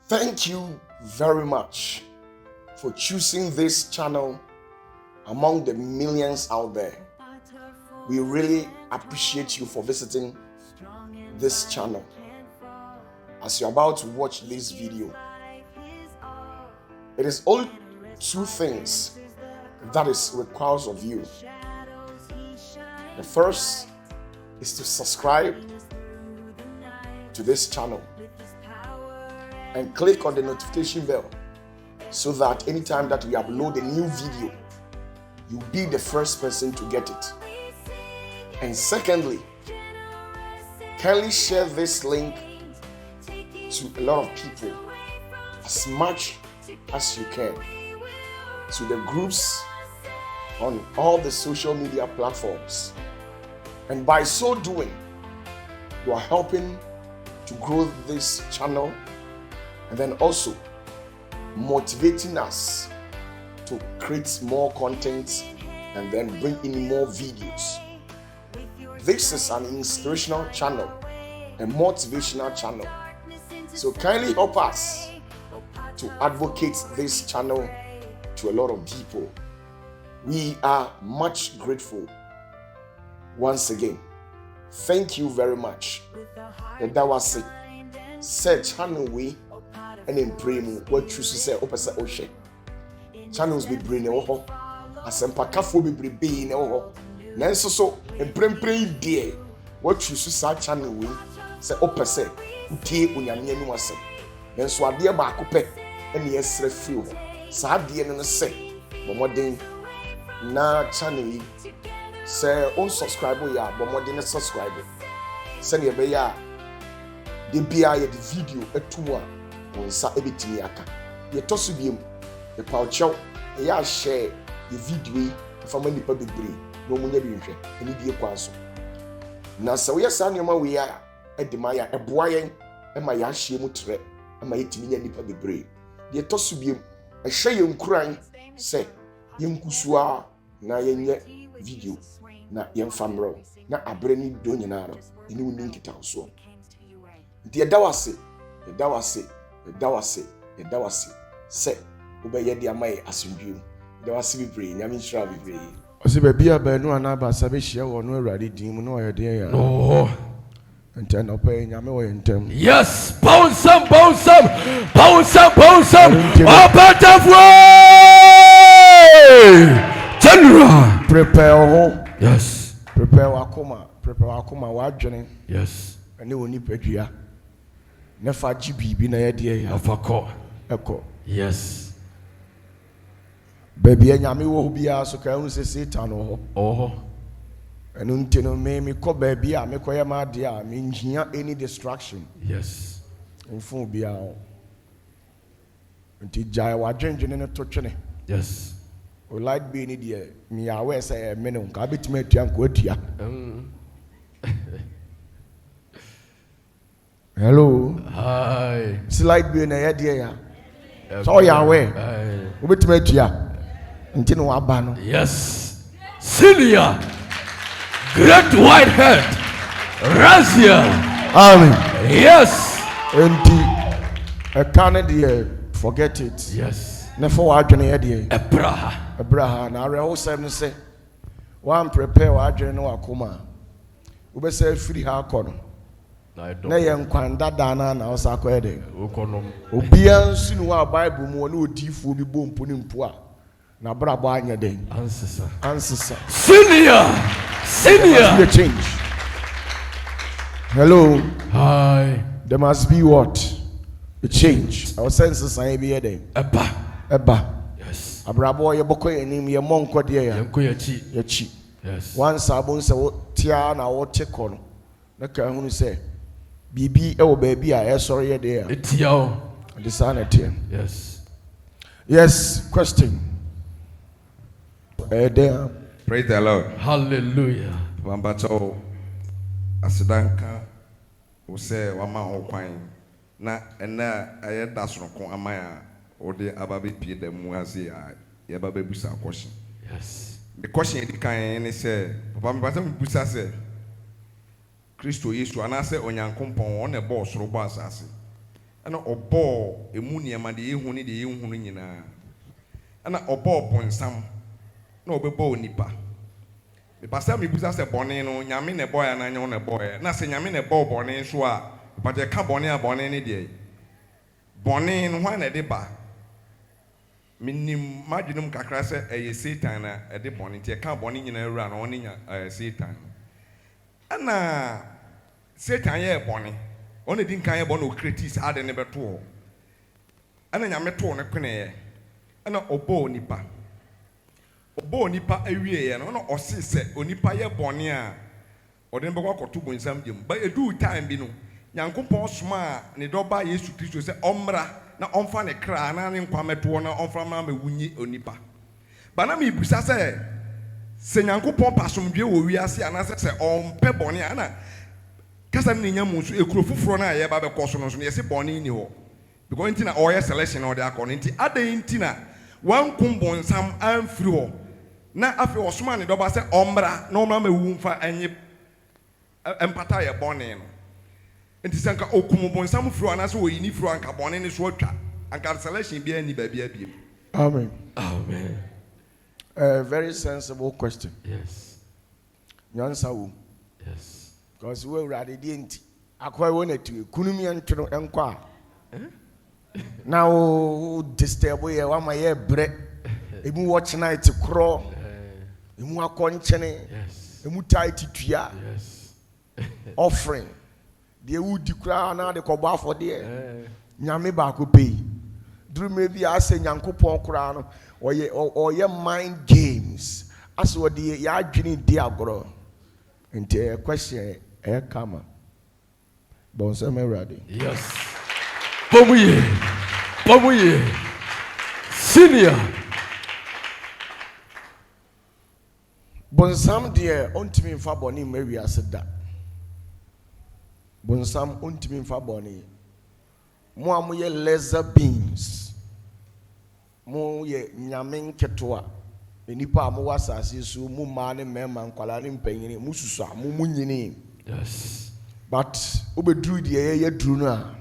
Thank you very much for choosing this channel among the millions out there. We really appreciate you for visiting this channel. As you're about to watch this video, it is only two things that is required of you. The first is to subscribe to this channel and click on the notification bell so that anytime that we upload a new video, you'll be the first person to get it. And secondly, kindly share this link to a lot of people as much as you can, to the groups on all the social media platforms. And by so doing, you are helping to grow this channel and then also motivating us to create more content and then bring in more videos. This is an inspirational channel, a motivational channel. So kindly help us to advocate this channel to a lot of people. We are much grateful. Once again, thank you very much. That was it. Say channel we and in pray what choose to say opposite ocean. Channels be bring oh as Opatafuor be in oh. Nanso so in pray dear what choose to say channel we say opposite tie unyame anu asem. Nanso ade ba akopɛ ene yesre free ho. Sa ade no say bomoden na channel yi say unsubscribe ya bomoden subscribe. Send ye be ya de bia ye the video etu a wonsa ebetimi aka. Ye toso biem e pauchew ya share the video from nipa bebre no munya bi nhwe eni die kwanso. Na se we sa nyoma we ya edimaya eboa yen e ma ya hye mu tre e ma yetimi nya nipa bebre. Ye toso biem e hye ye nkuran se ye nkusua na ye nye video na ye mfamro na abre ni do nyina ro eni woni nkita so. Nti edawase se obeye dia mai asundwem edawase bibre nyame nshira bibre ose ba bia ba nu ana ba sabe hia wo no awurade din mu no oye den ya oh enten no pa nyame wo yentem. Yes, bounce Opatafuor General, prepare ho. Yes, prepare wakoma wadwene. Yes, ene woni padua ne fa gi bibi na ye de ya afako eko. Yes, baby nyame wo bia so ka hu se Satan ho oh enu ntino me ko baby a me koye ma de a me nhia any distraction. Yes, mfu bia o nti jai wadwendwene ne to twene. Yes, o light be ni de me awe say me no ka betima atua nko atua. Hello. Hi. Slide be na ye de ya. So ya we. O betima atua. Nti no aba no. Yes. Senior. Great white head. Razia. Amen. Yes. Nti a can de forget it. Yes. Never wadwene ye de. Abraha na re ho sem no say one prepare wadwene no akoma. Wo be say free ha akọ na ye nkwanda dana na osa akọ de okonom obia nsu no wa Bible mu na odifo bi bompo ni mpo a na brabo anya den ansesa senior be a change. Hello. Hi. There must be what? A change. Our senses are be there. Eba. Yes. Abrabo ye boko enim ye monko de ya. Ye chi. Yes. One sabon se wo tia na wo teko no. Na ka hunu se bibi e wo baabi a e sori ye de ya. Etia o. The sana tie. Yes. Yes, question. There. Praise the Lord. Hallelujah. Wambato asidanka use wama okwan na ena aye dasronko amaya ode ababe pie da mu ase ya ye baba busa question. Yes. The question di kan ni say papa me pata busa say Kristo Yesu anase onyankompon on e bo soro bo asase ana ɔbɔɔ emu nneɛma de ehu ne de ehu nyinaa ana ɔbɔɔ bɔnsam na ɔbɛbɔɔ nipa mepasa mebusa sɛ bɔne no nyame na ɛbɔɔ ya na nyɛ na ɛbɔɔ na sɛ nyame na ɛbɔɔ bɔne so a pàtɛ ka bɔne a bɔne ne deɛ bɔne no hwan na ɛde ba minim madwinum kakra sɛ ɛyɛ Satan na ɛde bɔne nti ɛka bɔne nyinaa wura na ɔne nya Satan ana Satan yɛ bɔne ɔne di nkan yɛ bɔne okreti saa de ne bɛto hɔ ana nyame to ne kweneyɛ ana ɔbɔɔ nipa awie yɛ no ɔna ɔse sɛ onipa yɛ bɔne a ɔde ne bɛkɔ akɔto bonsam gyem ba edu time bi no Nyankopɔn soma a ne dɔba Yesu Kristo sɛ ɔmmra na ɔmfa ne kra na ne nkwa mɛtoɔ na ɔmfa ma mɛwunye onipa ba na mebusa sɛ Nyankopɔn pasomdwe wɔ wiase anaasɛ sɛ ɔmpɛ bɔne a na kasa ne nya mu so ekuro foforo na yɛ ba bɛkɔ so no so ne yɛse bɔne ni hɔ because nti na ɔyɛ selection na ɔde akɔ no nti adan nti na wankum bonsam amfiri hɔ na afei ɔsoma ne dɔba sɛ ɔmmra na ɔmmra mɛwu mfa enye empata yɛ bɔne no nti sɛ nka okum bonsam firi anaasɛ oyini firi anka bɔne ne so atwa anka selection bi ani baabi abiem. Amen. Amen. A very sensible question. Yes. Nyansa wo. Yes. Because we already didn't. Akwa wo na tu kunumi antwo enkwa. Now disturb we wa ma ye bre. Emu watch night kro. Emu akɔnkyene. Yes. Emu tight tua. Yes. Offering. De wudi kra na de kɔbɔ afɔde. Nyame ba ko pay. Duru me bi ase Nyankopɔn kra no. Oye mind games. As what the ya adwene di agoro. Nti question come. Bonsa me ready. Yes. Pomuye. Senior. Bonsam deɛ ontimi mfa bɔne ma wiase da. Bonsam ontimi mfa bɔne. Mo a moyɛ lesser beings. Mo yɛ nyame nketewa. Nipa a mo wasase so mo ma ne mema nkwala ne mpanyini mo susu a mo nyini. Yes. But obedru deɛ yɛ dru no a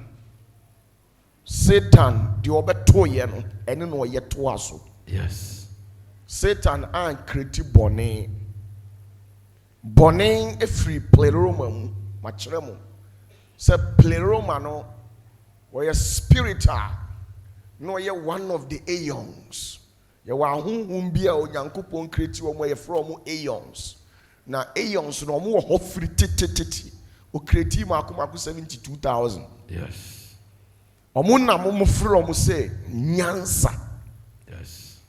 Satan deɛ obeto yɛ no ɛne no ɔyɛ to aso. Yes. Satan an kreti bɔne. Bɔne efiri pleroma mu makyerɛ mo. Sɛ pleroma no wɔyɛ spirit a no yɛ one of the aeons. Yɛ wa honhom bi a Onyankopɔn kreti wɔ mo yɛ from aeons. Na aeons no mo wɔ hɔ firi tete. O kreti mako 72,000. Yes. Omo na mo frɛ mo sɛ nyansa. Yes.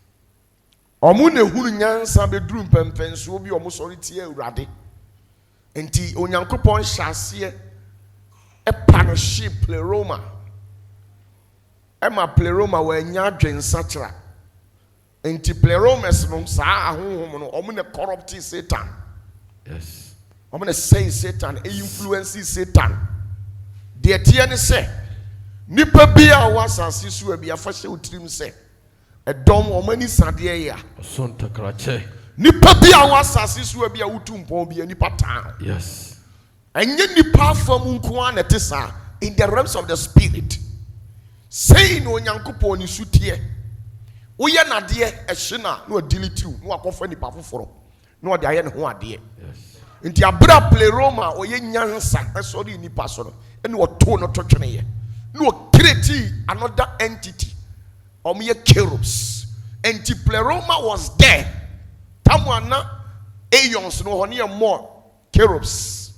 Omo na ehunu nyansa beduru mpɛmpɛnso bi omo sɔre tie Awurade. Enti Onyankopɔn hyase e partnership pleroma. Ema pleroma wa nya adwensakyera. Enti pleromas no saa ahonhom no omo na corrupt Satan. Yes. Omo na say Satan influence Satan. De tie ne sɛ nipa bia wasase so bia fa hye utrim sɛ ɛdɔm ɔmani sadeɛ ya Sonta krache. nipa bia wasase so bia utumpɔn bia nipa taa. Yes. Ɛnyɛ nipa afam nko an ɛte saa in the realms of the spirit. Say no Onyankopɔn ni sutie. Woyɛ nadeɛ ɛhye na no adilitiw no akɔfa nipa foforo no ɔde ayɛ ne ho adeɛ. Yes. Nti abra pleroma oyɛ nyansa ɛsɔre nipa so no ɛne ɔto no totweneyɛ. No create another entity. Omiye cherubs. Enti pleroma was there. Tamuana aeons no honey more cherubs.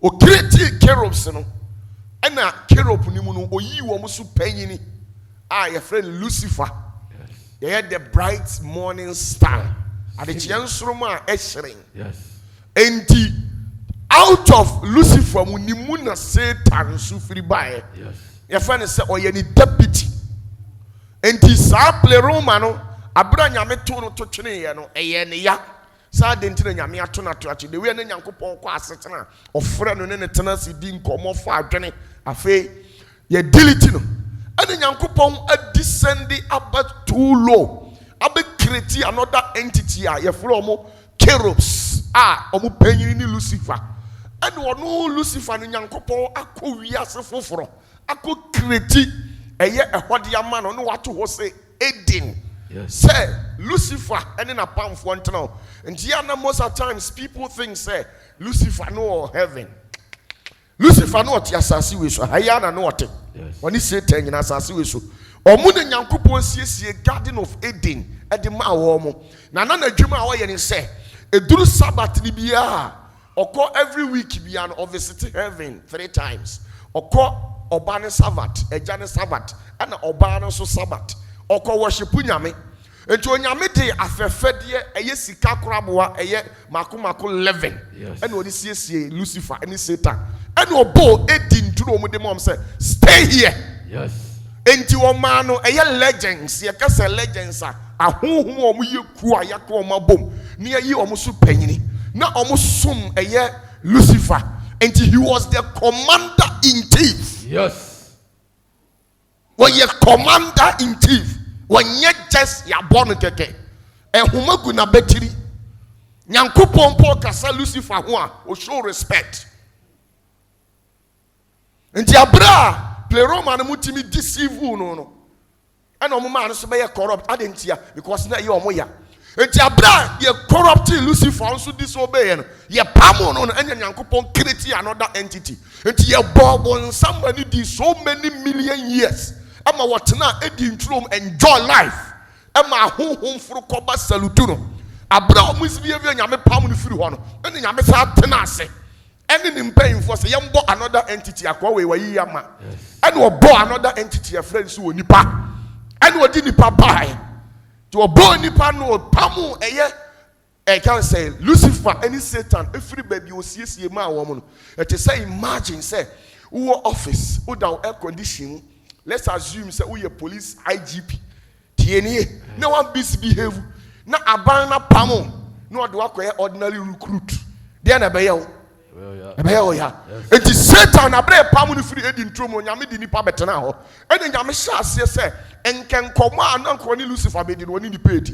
O create cherubs no. Ena cherub ni mu no oyi wo mo so panyini. Your friend Lucifer. Yes. They had the bright morning star. At the chansroma eshring. Yes. Enti out of Lucifer munimuna Satan sufri bae. Yes. Your friend is oye ni deputy. Enti sa pleroma no abra nyame to no to twene ye no eye ne ya. Sa de nti na nyame ato na to achi de we na Nyankopɔn kɔ asetena ofre no ne tena si di nkomo fa adwene afi ye delete no. Ene Nyankopɔn adescendi about too low. Abe create another entity a ye fro omo cherubs omo panyin ni Lucifer. And no Lucifer no Nyankopɔn akɔ wiase foforo ako kreti eye ehode ama no no wato ho say Eden. Yes. Say Lucifer and na pamfo ntena. And ya na most of times people think say Lucifer no heaven. Lucifer no oti asase we so. Haya na no oti. Yes. When he Satan in asase we so. Omu ne Nyankopon siesie Garden of Eden e de ma wo mo. Na na adwuma a wo ye ne say eduru Sabbath ni bia oko every week bia no visit heaven 3 times. Oko oba ne Sabbath, eja ne Sabbath, ana oba no so Sabbath. Oko worship nyame. Enti onyame de afefede eye sika koraboa eye makomako 11. Yes. And odi siesie Lucifer any Satan. And obo Eden to omo de mom say stay here. Yes. Enti o man no eye legends, ye kase legends a ahohom omo ye ku a yakọ omo bom. Ne ayi omo so panyini. Na omo som eye Lucifer. Enti he was the commander in chief. Yes. When ye commander in chief, when ye just ya born keke, ehuma gu na betiri. Nyankopon po kasa Lucifer ho a o show respect. Nti abra play Roman mutimi deceive no. And omo man so be corrupt adentia because na ye omo ya. Nti abra ye corrupt Lucifer also disobey no. Ye pamo no anya Nyankopon create another entity. Nti ye bobo somebody did so many million years. Ama watena edi ntrom enjoy life. Ama honhom furu koba salutu no. Abra omo sibie nyame pam no firi ho no. Ene nyame sa tena ase. Ene ni mpanyimfo se yembo another entity akwa we wayi ama. Ene obo another entity a friend so onipa. Ene odi nipa bai. To obo nipa no pamu eye can say Lucifer any Satan every baby osiesie ma wo mo no. It say imagine say wo office wo down air condition. Let's assume say we a police IGP. TNA. No one misbehave. Na abana pamo. No do akoye ordinary recruit. There na be yo. Well, yeah. It is Satan abre pamo no free edi ntrom onyame di nipa betena ho. Ene nyame sha ase say enken koma na nkoni Lucifer be di no ni pedi.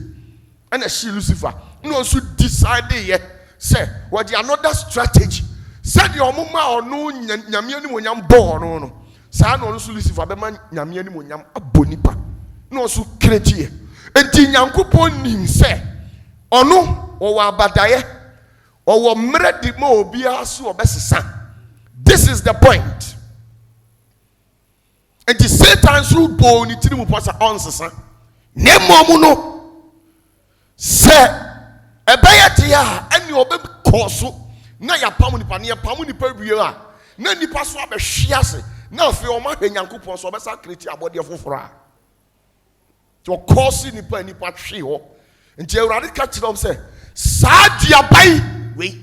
Ene she Lucifer. No so decide ye say what another strategy. Said your mama or no nyame ani onyam bo no. Sa no so Lucifer be man nyame ani monyam abonipa no so kreti enti Nyankopon nim se ono o wa abadaye o wo mredi ma obi aso obesesa. This is the point. Enti Satan so bo ni tiri mu pasa onsesa ne momu no se ebeye dia ani obe koso na ya pam nipa ne pam nipa wie a na nipa so abehwe ase. Now, if you are not a Yankupon, so better create a body of Fufra. To cause any penny patrio. And you already catch them say, Sadia bay, we.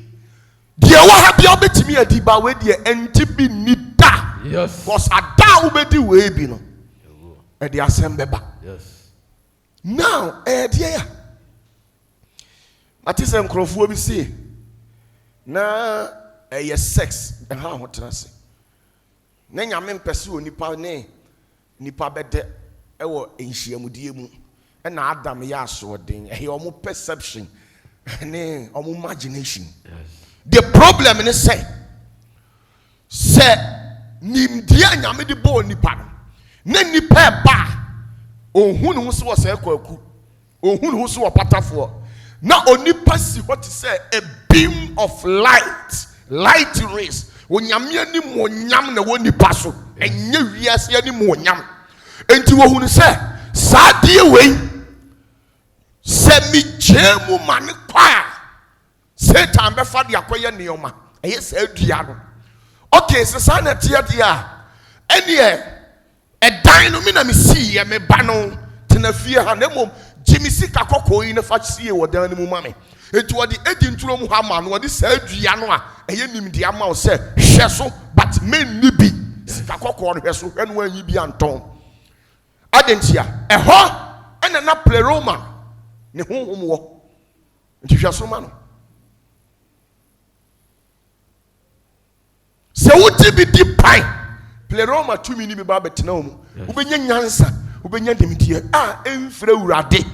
Dear, what have you been to me at Diba with the NTB Nida? Yes. Was a down with the way, Bino. At the assembly. Yes. Now, dear. At this Crofu, we see. Now, a sex, and how much I say. Na nyame mpese onipa ne nipa bede ewo enhyiamudie mu na Adam ya asodin omo perception ne omo imagination. Yes. The problem is say nimdia nyame de bo nipa na nipa ba ohunu so wo se kwaku ohunu so Opatafuor na onipa si what say a beam of light rays. Onyame ani mo nyam na woni paso enye wiase ani mo nyam enti wo hunu se saade wei se mi jemu mane kwa Satan be fa de akoye neoma eye se adua no okay se sa na tie dia ene edan no me na me si ye me ba no tena fie ha na mom jimi sika kokoyi na fa sie wo dan ni mu mame enti wo de edi nturo mu ha ma no wo de sa adua no a eye nim de ama wo se hwe so but men ni bi sika kokko no hwe so hwe no anyi bi anton adentia eho ena na pleroma ne honhom wo enti hwe so ma no se wuti bi di pai pleroma tumi ni bi ba betena mu ubenya nyansa ubenya demidie a emfra urade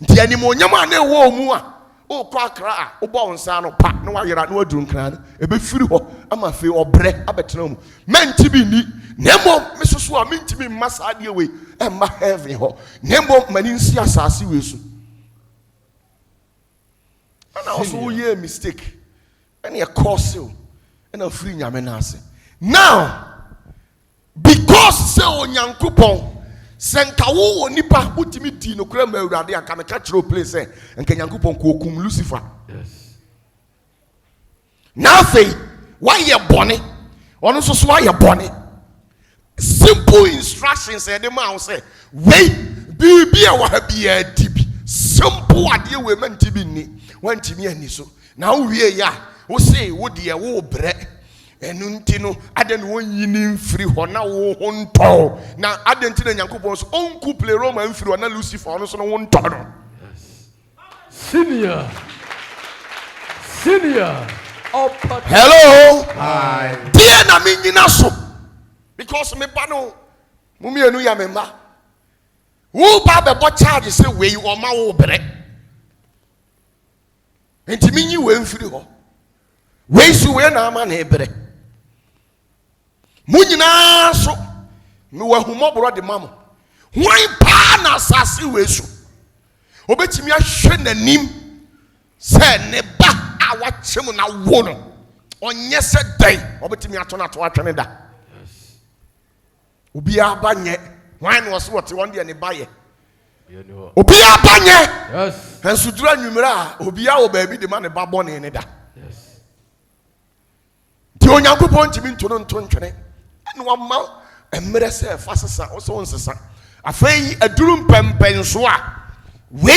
nti anim onyam a na ewo mu a o kwa kra o bo nsa no pa na wa yera na waduru nkran ebe firi ho ama fe obre abetena mu menti bi ni Nemo Mrs. Wa mean to me massa away and my heaven ho. Nemo maninsia sasi wesu. And also ye mistake. And a course you and a free yamenase. Now, because so Yankupon. Senkawo nipa utimi di no kura mawurade aka me catch ro place and Yankupon ko kum Lucifer. Yes. Now say why you bonny? Ono so why you bonny? Simple instructions say the man say wait be a wa be a tibi. Simple ade we man tibi ni. Wan timi ani so. Now we ya wo say wo de wo bre enunti no aden won yini mfiri ho na wo honto na aden ti na Nyankopon so onku play Roma mfiri ho na Lucifer no so no honto no. Yes. Senior. Hello. Hi. Dear na me nyina so because me ba no mumi enu ya me ma wo ba be bo charge say we o ma wo bre enti me nyi we mfiri ho we su we na ama na ebre mu nyina so me wa humobro de mamo hwan pa na asase we su obetimi ahwe nanim se ne ba a wachem na wo no onye se dai obetimi ato na to atwene da. Yes. Obi abanye hwan no so wote won de ne baye Yes. obi abanye Yes. ensudura nwumira obi a wo ba bi de ma ne ba bone ne da. Yes. Ti Onyankopon ntimi ntono ntontwene ene wama emre se fasesa so nsesa afei aduru mpempenso a we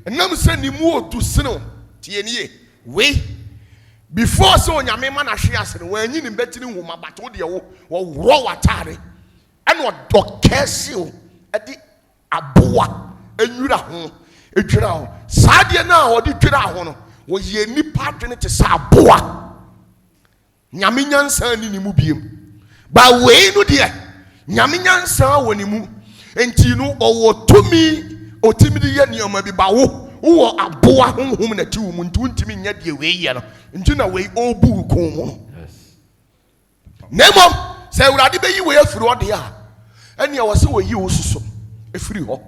enam se ni mu odu sino tie nie we before so onyame ma na hwe ase no wanyi ni betini homa bato de wo woro watare ene odokese o edi aboa enwura ho edwira ho saade na odi dwira ho no wo ye nipa dwene te sa aboa nyame nyansa ni ni mu biem ba we no de nyame nyansa woni mu enti no owo tumi otimi de ye nioma bi ba wo aboa honhom na ti wo mu nti ntimi nya de we ye no nti na we obu kon mu. Yes. Nemo se urade be yi we afiri ode a ene ya wo se wo yi wo suso efiri ho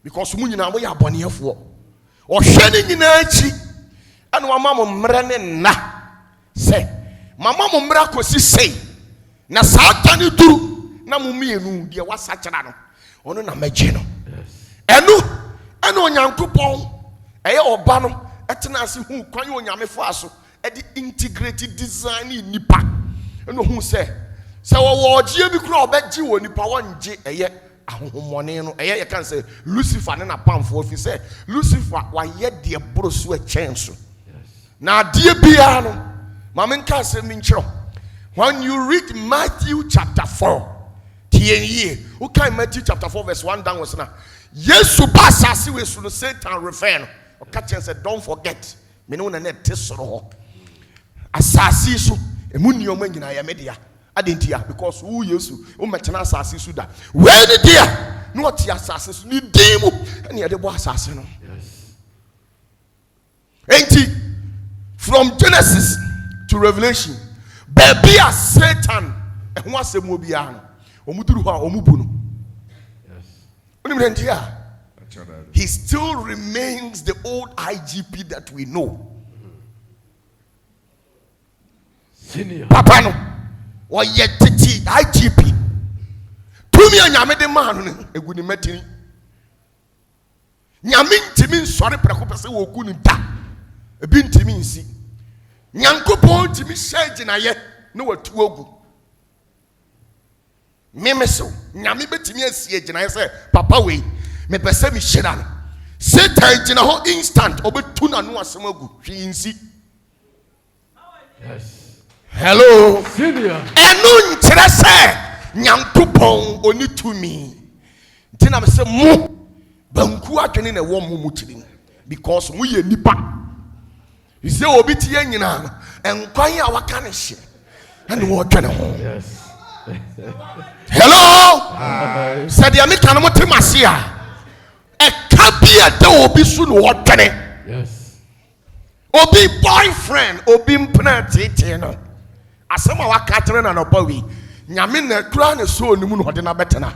because mu nyina mo ya abonefo o hwe ni nyina achi ene wa mama mre ne na se mama mo mra kosi sei na Satan duru na mo mienu de wasa kyera no ono na magye no. Yes. enu Onyankopon eye oba no etena ase hu kwan onyame fo aso e di integrated design nipa enu hu se wo ogie bi kura obegye wo nipa wonje eye ahohomone no eye ye kan se Lucifer ne na pamfo fi se Lucifer wa ye de broso a chenso. Na de bia no mamenka se minchiro when you read Matthew chapter 4 tie who can Matthew chapter 4 verse 1 down was na Yesu basasi we su no Satan refer no o catch and said don't forget me no na net tesoro ho asasi su emu nioma nyina ya media adentia because who Yesu o metena asasi su da we ne dia no oti asasi su ni demu ene ye de bo asasi no. Yes. Enti from Genesis to Revelation baby a Satan e ho asem obi a no omuduru ho a omubu no. Yes. He still remains the old IGP that we know. Senior. Papa no or yet IGP tumi anyame de man no egu ni matini nyame ntimi nsore preko pese wo ku ni da ebi ntimi nsi Nyankopon ntimi shege na ye na watu ogu memeso nyame betimi asie gina ye se papa we me pese mi hyira no Satan gina ho instant obetu na no asem agu hwi nsi. Yes. Hello. Senior. Enu nkyere se Nyankopon oni tumi nti na me se mu banku adwene na wo mu tiri because mu ye nipa ise obi tie nyina enkwan a waka ne hye ene wo dwene ho. Yes. Hello. Said ya me kan mo temase a e ka bia de obi su no wo dwene. Yes. Obi boyfriend obi mpna tete no asema waka tere na no pa wi nyame na kura ne so onimu no hode na betena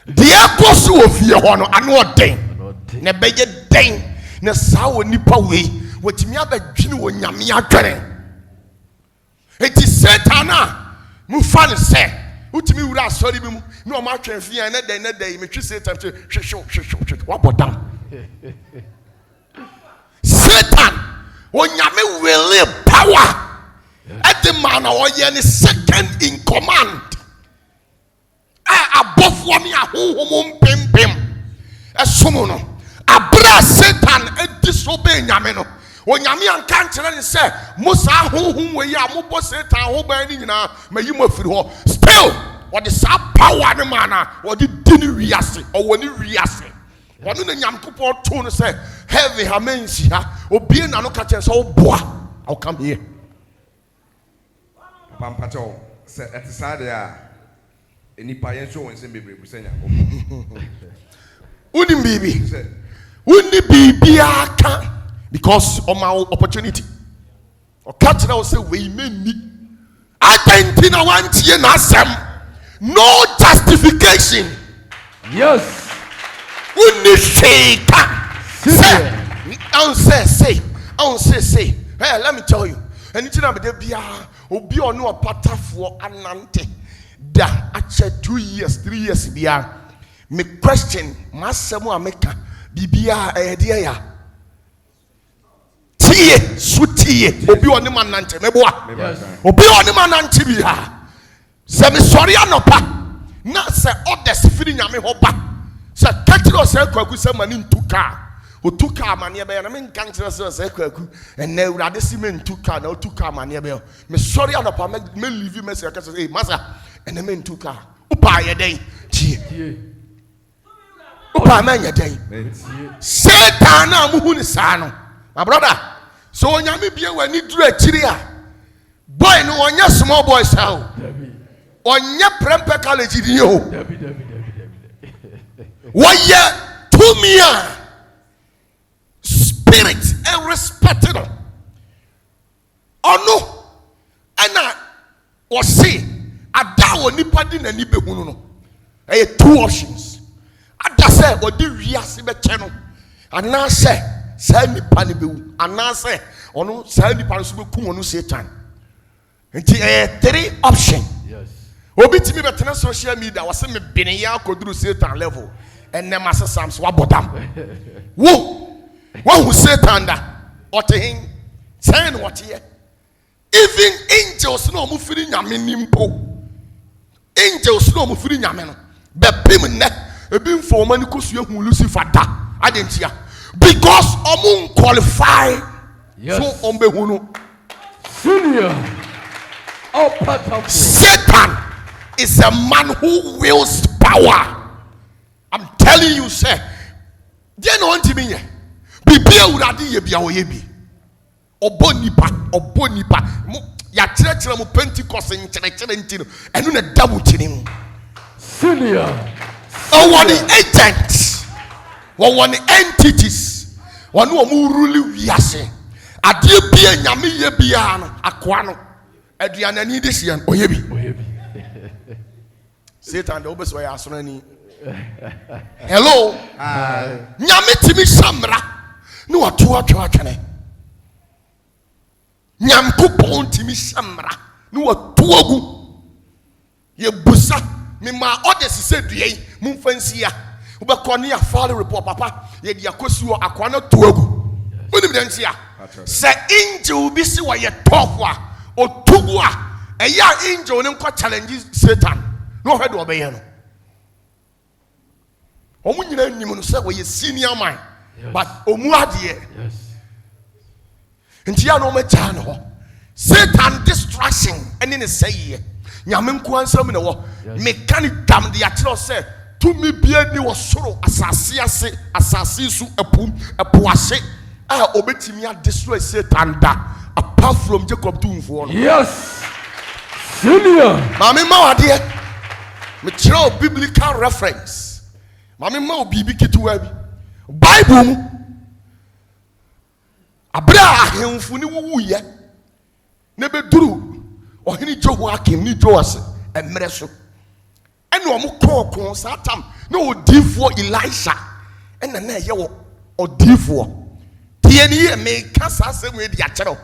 de akoso ofie ho no ano ɔden na bɛyɛ den na saa wɔ nipa wei wɔtumi abɛdwene wɔ nyame adwene eti Satan a mufa ne sɛ utimi wura asɔre bi mu na ɔma atwɛn fia na dan metwi Satan hwehwɛ wabɔdam Satan onyame will power at the man ɔyɛ ne second in command above one ya honhom mpempem ɛsom no abra Satan disobey nyame no onyame anka nkyerɛ ne sɛ mo saa honhom wei a mobɔ Satan ho ban ni nyinaa mayi mo afiri hɔ still wɔde saa power ne man a wɔde di ne wiase ɔwɔ ne wiase wɔno ne Nyankopɔn to no sɛ heavy ha mensi ha obie na no ka kyerɛ sɛ woboa I'll come here pampacho se etisade a enipa yen so won se bebre bu se nyako uni bibi aka because of my opportunity o catch na o say we menni atentina wantie na asem no justification Yes. uni sheka say hey let me tell you anything na be there bia obi ono Opatafuor anante da ache 2 years 3 years bia me question masem ameka bibia ehde ya tie sutie obi ono manante meboa obi ono manante bia se me sori anopa na se others firi nyame ho ba se katiro se kwaku se mani ntuka otuka amane be na me nka nkyere se kwaku ena awurade si me ntuka na otuka amane be me sorry anopa me leave me se ka say masa ena me ntuka upa ye den tie upa ma ye den Satan na muhu ni saa no my brother so onyame bia wani duru akiri a boy no onya small boy sao onya prempe college di ho why to me spirit and respected ono ana o say ada wo nipa di na ni behunu no e two options ada say odi wiase be che no ana say sa nipa ni bewu ana say ono sa nipa so be kum ono Satan nti three option Yes. obi timi be tena social media wase me bene ya koduru Satan level enne masesams wabodam wo Satan da otehin say no what here even angels no mo firi nyame nimpo angels no mo firi nyame no be pim ne ebi mfoma ni kosu ehu Lucifer da adentia because omun qualify Yes. so ombehu no Senior. Opatafuor. Satan is a man who wields power. I'm telling you, sir. They no want me. Bibi uradi ye bia oyebi. Obonipa. Ya chire mu Pentecost nchire ntino. Enu na dabu tinim. Senior. One agents. One entities. One mu rule wiase. Adie bia nyame ye bia no akoa no. Aduane ni desian oyebi. Satan the obes way asonani. Hello. Nyame timi samra no watu atwene. Nyankopon timi samra no watu ogu. Ye busa me ma others se due mumfansia. Ubekọ ne afare report papa ye dia kosuo akwa na to ogu. Onim den tia. Se angel bi si wa ye tofwa otugu a eya angel ne nko challenge Satan no head obeye no omu nyina nim no se we senior man but omu ade Yes. nti ya no ma cha no Satan distraction ene ne seye nyame nko ansam ne wo mechanic dam de atro se to me bia ni wo soro asase ase asase su epu ase a obetimi a destroy Satan da apart from Jacob Tumfo. Yes. Senior. Mami ma wade me throw biblical reference. Mami ma obibi kituwa bi. Bible mu abra ahemfu ni wuwu ye. Ne be duru ɔhene Jehoiakim ni Joas mmerɛ so ɛna ɔmo kɔɔkɔɔ saa tam na odiifoɔ Elisha ɛna na ɛyɛ wɔ odiifoɔ tie ne yie meka saa asɛm yi de akyerɛw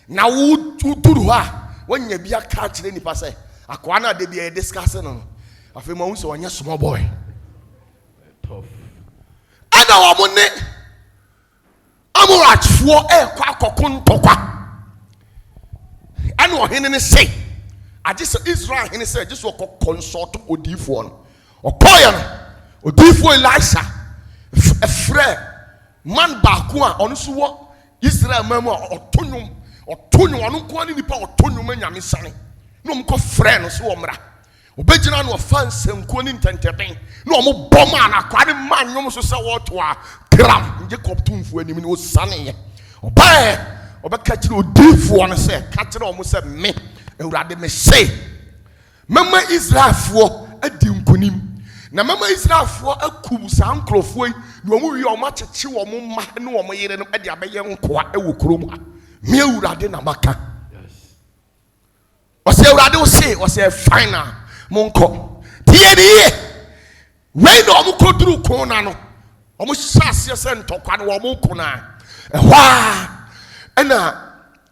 na woduru hɔ a wanya bi aka akyerɛ nipa sɛ akoa no ade bi a discuss no afei ma wo sɛ ɔnyɛ small boy ɛna wɔn ne Amorafoɔ ɛkɔ akɔko ntɔkwa ɛna ɔhene ne se agye sɛ Israel hene sɛ agye sɛ ɔkɔ consult odiifoɔ no ɔkɔɔyɛ no odiifoɔ Elisha ɛfrɛ man baako a ɔno so wɔ Israel man mu a ɔto nnwom ɔno nko ne nipa ɔto nnwom anyame sane na ɔmo kɔ frɛ no so wɔ mmra obɛgyina no ɔfa nsɛnkuo ne ntɛntɛbɛn na ɔmo bɔ ma na akwa ne ma nnwom so sɛ wɔto a kram ngye kɔptomfoɔ anim ne ɔsaneyɛ ɔbaɛ ɔbɛka kyerɛ odiifoɔ no sɛ ka kyerɛ ɔmo sɛ me Awurade me se mama Israelfoɔ adi nkonim na mama Israelfoɔ akum saa nkurɔfoɔ yi na ɔmo wie ɔmo akyekye wɔn mma ne wɔn yere no de abɛyɛ nkoa wɔ kurom a me Awurade na maka ɔsɛ Awurade wo se ɔsɛ final monkɔ tie ne yie wei na ɔmo kɔduru ko na no ɔmo hyɛ aseɛ sɛ ntɔkwa no wɔn ko na ɛhɔ a ɛna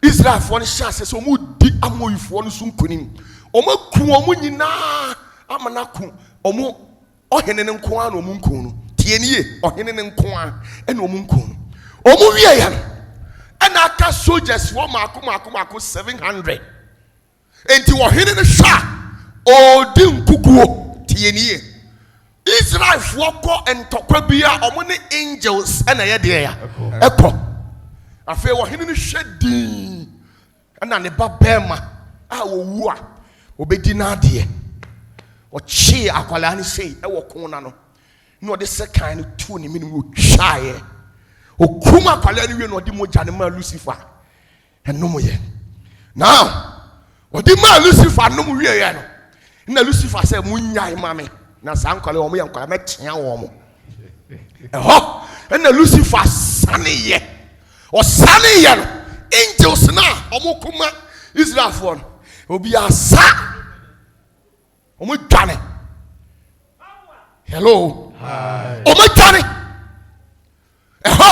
Israelfoɔ no hyɛ aseɛ sɛ ɔmo di Amoifoɔ no so nkonim ɔmo ku ɔmo nyinaa ama na ku ɔmo ɔhene ne nko a na ɔmo nko no tie ne yie ɔhene ne nko a ɛna ɔmo nko no ɔmo wie yɛ no ɛna aka soldiers wɔ maako 700 enti ɔhene no hwɛ a ɔdi nkukuo tie ne yie Israelfoɔ kɔ ntɔkwa bi a ɔmo ne angels ɛna yɛ deɛ ya ɛkɔ afei ɔhene no hwɛ din ɛna ne ba bɛrima a wɔwu a obɛdi n'adeɛ ɔkyee akwalaa no sei ɛwɔ kona no na ɔde sekan no tuo ne minim ɔtwaeɛ ɔkum akwalaa no wie na ɔde mogya no maa Lucifer ɛnom yɛ now ɔde maa Lucifer nom wieɛ no na Lucifer sɛ monyae ma me na saa nkwalaa wɔn yɛ nkwalaa mɛkyea wɔn mo ɛhɔ ɛna Lucifer saneyɛ ɔsaneyɛ no angels na ɔmo kuma Israelfoɔ no obi asa ɔmo dwane hello ɔmo dwane ɛhɔ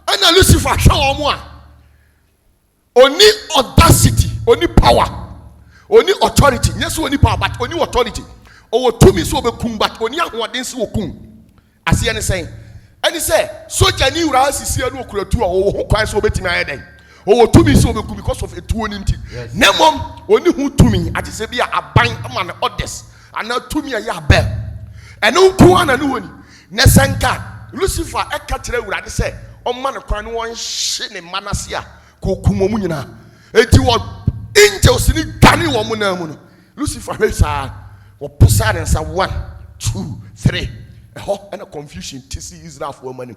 ɛna Lucifer hwɛ wɔn a oni audacity oni power oni authority nyɛ sɛ oni power but oni authority ɔwɔ tumi sɛ ɔbɛkum but oni ahoɔden sɛ ɔkum aseɛ ne sɛn ɛne sɛ soja ni wura asisi ɛnu okura tu a ɔwɔ ho kwan sɛ ɔbɛtumi ayɛ dɛn ɔwɔ tumi sɛ ɔbɛkum because of etuo ne nti na mmom oni ho tumi agye sɛ bi a aban ama ne orders ana tumi a yɛ abɛ ɛno nko ana ne wɔ ni na sɛnka Lucifer ɛka kyerɛ Awurade sɛ ɔma ne kwan no wɔnhye ne mma n'ase a kɔkum wɔn nyinaa eti wɔ angels ni dwane wɔn mu na mu no Lucifer hwɛ saa wɔposa ne nsa 1 2 3 ɛhɔ ɛna confusion ti si Israelfoɔ mu anim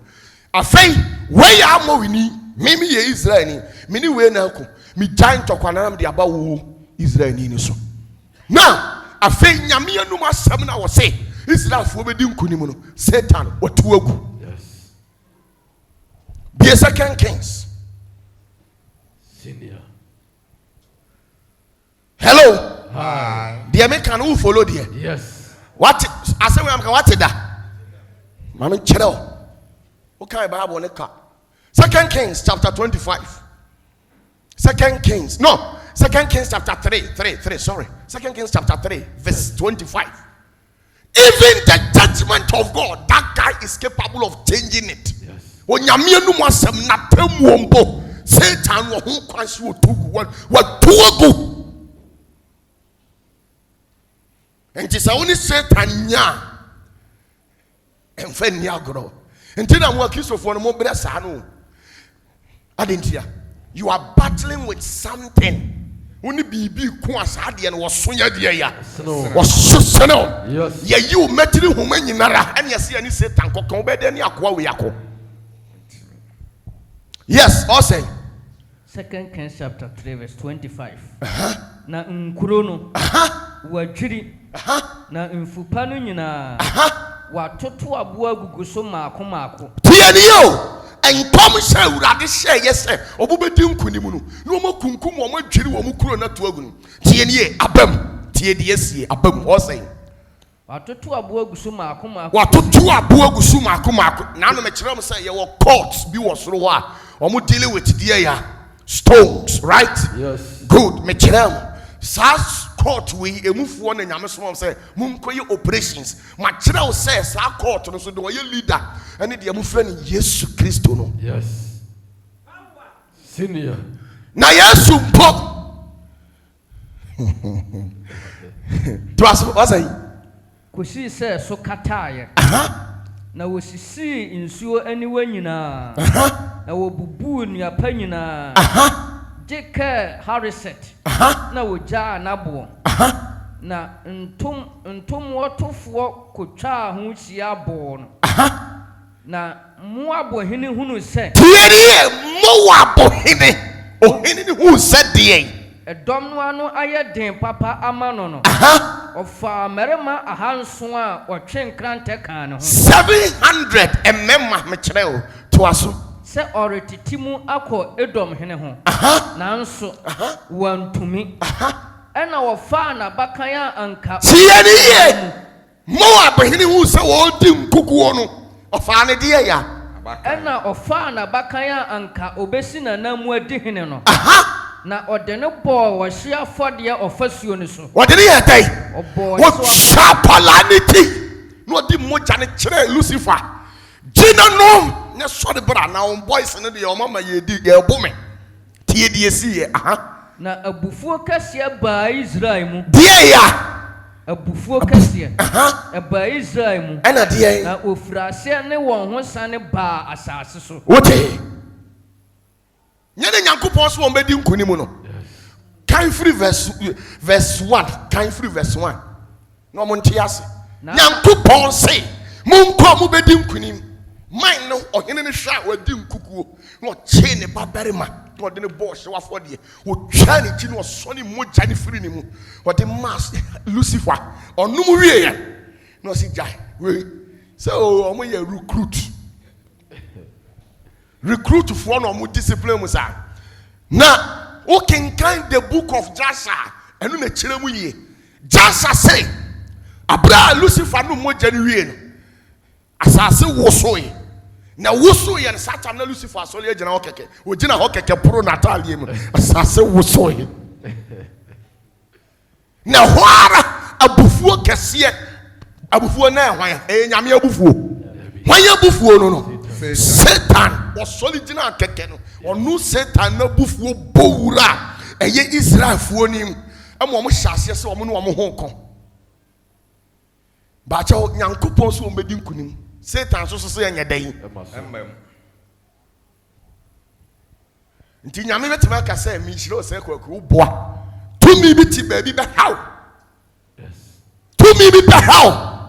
afei wei amɔ wini mimi yɛ Israelni mini wei na ko mi gyan tɔkwa na nam de aba wo Israelni ni so now afei nyame anum asɛm na wɔ se Israelfoɔ bɛdi nkonim no Satan wɔtu agu be 2 Kings Senior. hello Hi. deɛ meka no wo follow deɛ Yes. what asɛm yɛ amka what da mame kyerɛ wo wokae Bible ne ka 2 Kings chapter 25 2 Kings chapter 3 sorry 2 Kings chapter 3 verse 25 even the judgment of God that guy is capable of changing it Yes. onyame anum asɛm na tamuo mpo Satan wɔ ho kwan so wɔtu agu enti sɛ wo ne Satan nya ɛmfa nni agorɔ enti na mo akristofoɔ no mo brɛ saa no adentia you are battling with something wo ne biribi ko a saa deɛ no wɔso yɛ deɛ ya wɔso sene wo Yes. yɛyi wo matiri homa nyinara ɛne yɛse yɛ ne Satan kɔka wobɛdɛ ne akoa wei akɔ yes ɔsɛn 2 Kings chapter 3 verse 25. Na nkuro no wadwiri na mfupa no nyinaa watoto aboa gugu so maako maako. tie ne yo and Tom say urade share yes obubedi nkunimu no no mo kunkum wo mo dwiri wo mo kuro na to agun tie nie abam tie de asie abam o say watoto abo agusu maako na no me kire mo say ye wo courts bi wo soro ho a wo dealing with the stones, right? Yes. Good. Me kire mo SAS court we emufuo na nyame so say munkoye operations ma kire wo say sa court no so de wo ye leader ene de emufre ni Yesu Kristo no. Yes. Senior. Na Yesu mpo to aso wasai kosi se so kataye na wosisi insuo aniwa nyina na wobubu nuapa nyina jeke hariset na woja nabo na ntom wotofo kotwa ho hia bo no na Moab hene hunu se tiye Moab hene ohene ni hu se de edom no ano ayeden papa amano no ofa merema ahanso a otwe nkrante kan no 700 emema me kire o to aso se oretitimu akọ edom hene ho nanso wantumi ena wofa na bakaya anka tiye niye Moab hene hu se wo di nkukuo no ofa ne de ya ena ofa na bakaya anka obesi na namu adi hene no na odene bo wo hia fode ofasuo ni so odene ye dai obo wo chapalanity no odi moja ne kire Lucifer jina no ne so de bra na on boys ne de o mama ye di ye bome tie die si ye na abufuo kase ba Israel mu die ya abufuo kase ba Israel mu ena die na ofirase ne won ho sane ba asase so wote nyene Nyankopon so won bedi nkunimu no kan free verse 1 kan free verse 1 no mo ntiase Nyankopon say munko mo bedi nkunim man no ohene ne hwa wadi nkukuo no che ne babarima no de ne boss wafo de wo twa ne ti no so ne moja ne free ne mu wo de mass Lucifer onum wie ya no si jai we so omo ye recruit for no mo discipline mu sa na o can kind the book of Jasher enu na kire mu yie Jasher say abra Lucifer no moja ne wie no asase wosoe na wosoe ya Satan na Lucifer so le gina hokeke o gina hokeke pro natalie mu asase wosoe na hwara abufuo kese abufuo na hwan nyame abufuo hwan abufuo no Satan was solid gina keke no onu Satan na abufuo bowura eye Israel fuo nim amo mo hyase se omo no omo honko ba cha Nyankopon so ombedi nkunim Satan so yenye dai nti nyame betima ka say mi hiro say kwaku boa to mi bi ti ba bi be how to mi bi be how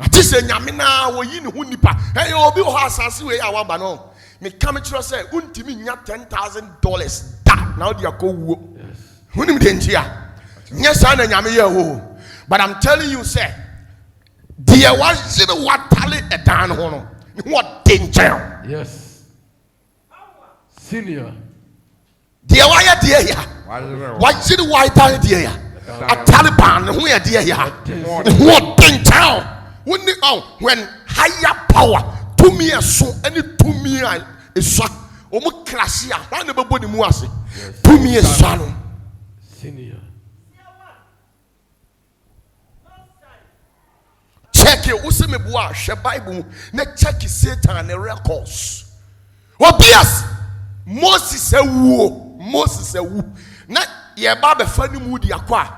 ati se nyame na wo yi ne ho nipa hey obi ho asase we ya waba no me come kiro say untimi nya $10,000 da na odi akowuo hunim de ntia nya sa na nyame ye wo but I'm telling you say dear was it what tally a down ho what danger Yes. Senior. dear why dear ya what it why tally dear ya a Taliban who ya dear ya what danger when higher power to me so any to me is so omo crash ya why never body mu ase to me is so Senior. check it useme bua hwe Bible na check Satan the records obias Moses ewu na ye ba be fa ni mu di akwa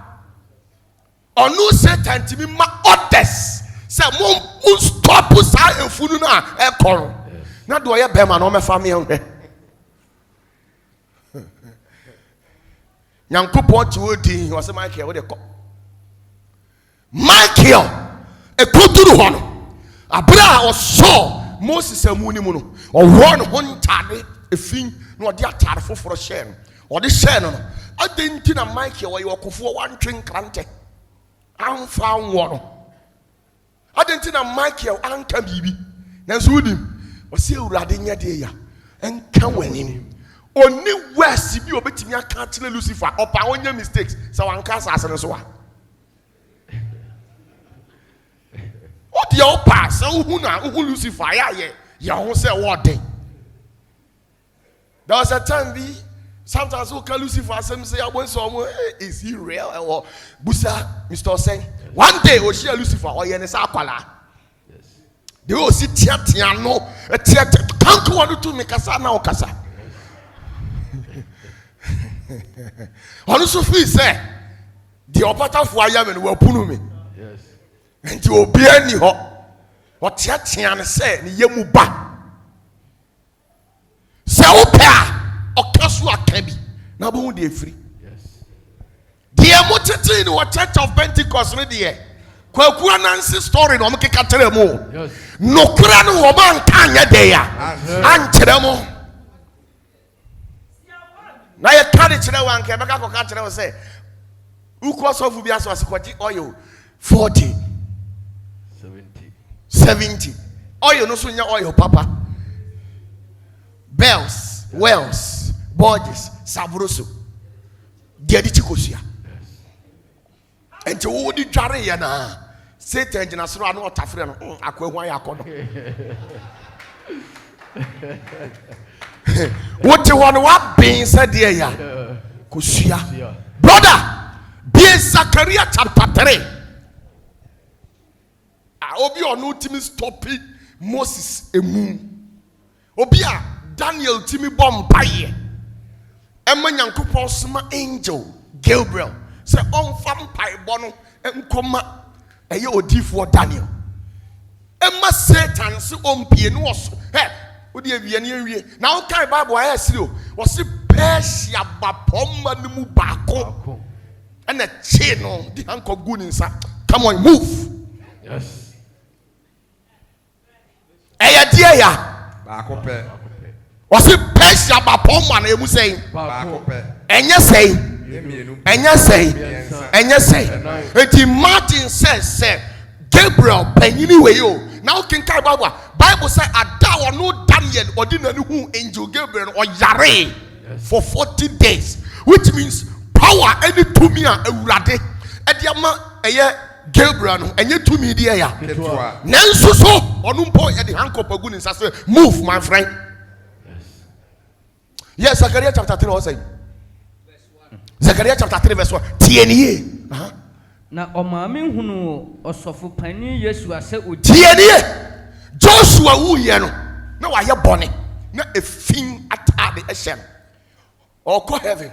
onu Satan timi ma orders say mo stop sa efunu na e koro na do ye be ma na o me fa me hwe Nyankopon ti odi o se Michael wo de ko Michael ekoturu hono abra o so Moses amuni mu no o won ho ntade efin na odi atare foforo share no odi share no adenti na Michael wo ye okofo wantwe nkrante amfa nwo no adenti na Michael anka bibi na so udim ɔsi ewurade nyɛ deɛ ya ɛnka w'anim oni wɛsi bi obetumi aka akyerɛ Lucifer ɔpa onye mistakes sɛ wanka asase no so a ɔdi ɔpa sɛ uhu Lucifer ayɛ yɛ ho sɛ wɔden. There was a time we sometimes we call Lucifer asɛm sɛ yabɔ nsɔm is he real or busa Mr. Osei one day ohyia Lucifer ɔyɛ ne sa akwala. De o si tia no tia kanko wanu tu me kasa na o kasa. Ɔno so fi sɛ the Opatafuor ayame no wapunu me. Yes. Nti obi ani hɔ ɔtia ne sɛ ne yemu ba. Sɛ wopɛ a ɔka so aka bi na bɛhu deɛ firi. Yes. Deɛ mo tete ne wɔ Church of Pentecost no deɛ kwaku anansi story na ɔmo keka kyerɛ mo. Yes. Nokura no wɔ ma nka nyɛ deɛ ya ankyerɛ mo. Na yɛ ka de kyerɛ wa nka bɛka kɔka kyerɛ wo sɛ ukɔ sɔfo bi aso asekɔgye oil 40 70 oil no so nya oil papa. Bells, Wells, Borges, Sabroso. Dear the Chikosia. And to all the Jariana, Satan, Janasra, no Tafrian, Aquawaya. What you want to being said, dear Kusia. Brother, be Zachariah chapter 3. I hope you are not stopping Moses a moon. Obia. Daniel Timmy Bompaye. Emma Yankupon Sma Angel Gabriel. Say on vampire bono and comma a yo D for Daniel. Emma Satan so on pianos. Hey, would you be any now? Kai Bible I ask you was it Persia Bapoma Numu Bako and a chain on the uncle Guninsa. Come on, move. Yes. Hey, dear ya. Bakope. Was it Persia Bapoma? They would say, and you say, and you say, and you say, and Martin says, Gabriel, anyway, you now can carry Bible say, a thou no Daniel or didn't know who angel Gabriel or Yare for 40 days, which means power any to me a rade at Yama a year Gabriel and yet to me, dear. Nanso so, or no point at the Hanko Pagunin, move, my friend. Yes, Zechariah chapter 3 was saying. Zechariah chapter 3 verse 1. TNE. Na omami hunu osofo pani Yesu ase odi. TNE. Joshua wu ye no. Na wa ye bone. Na efin atade ehye no. Oko heaven.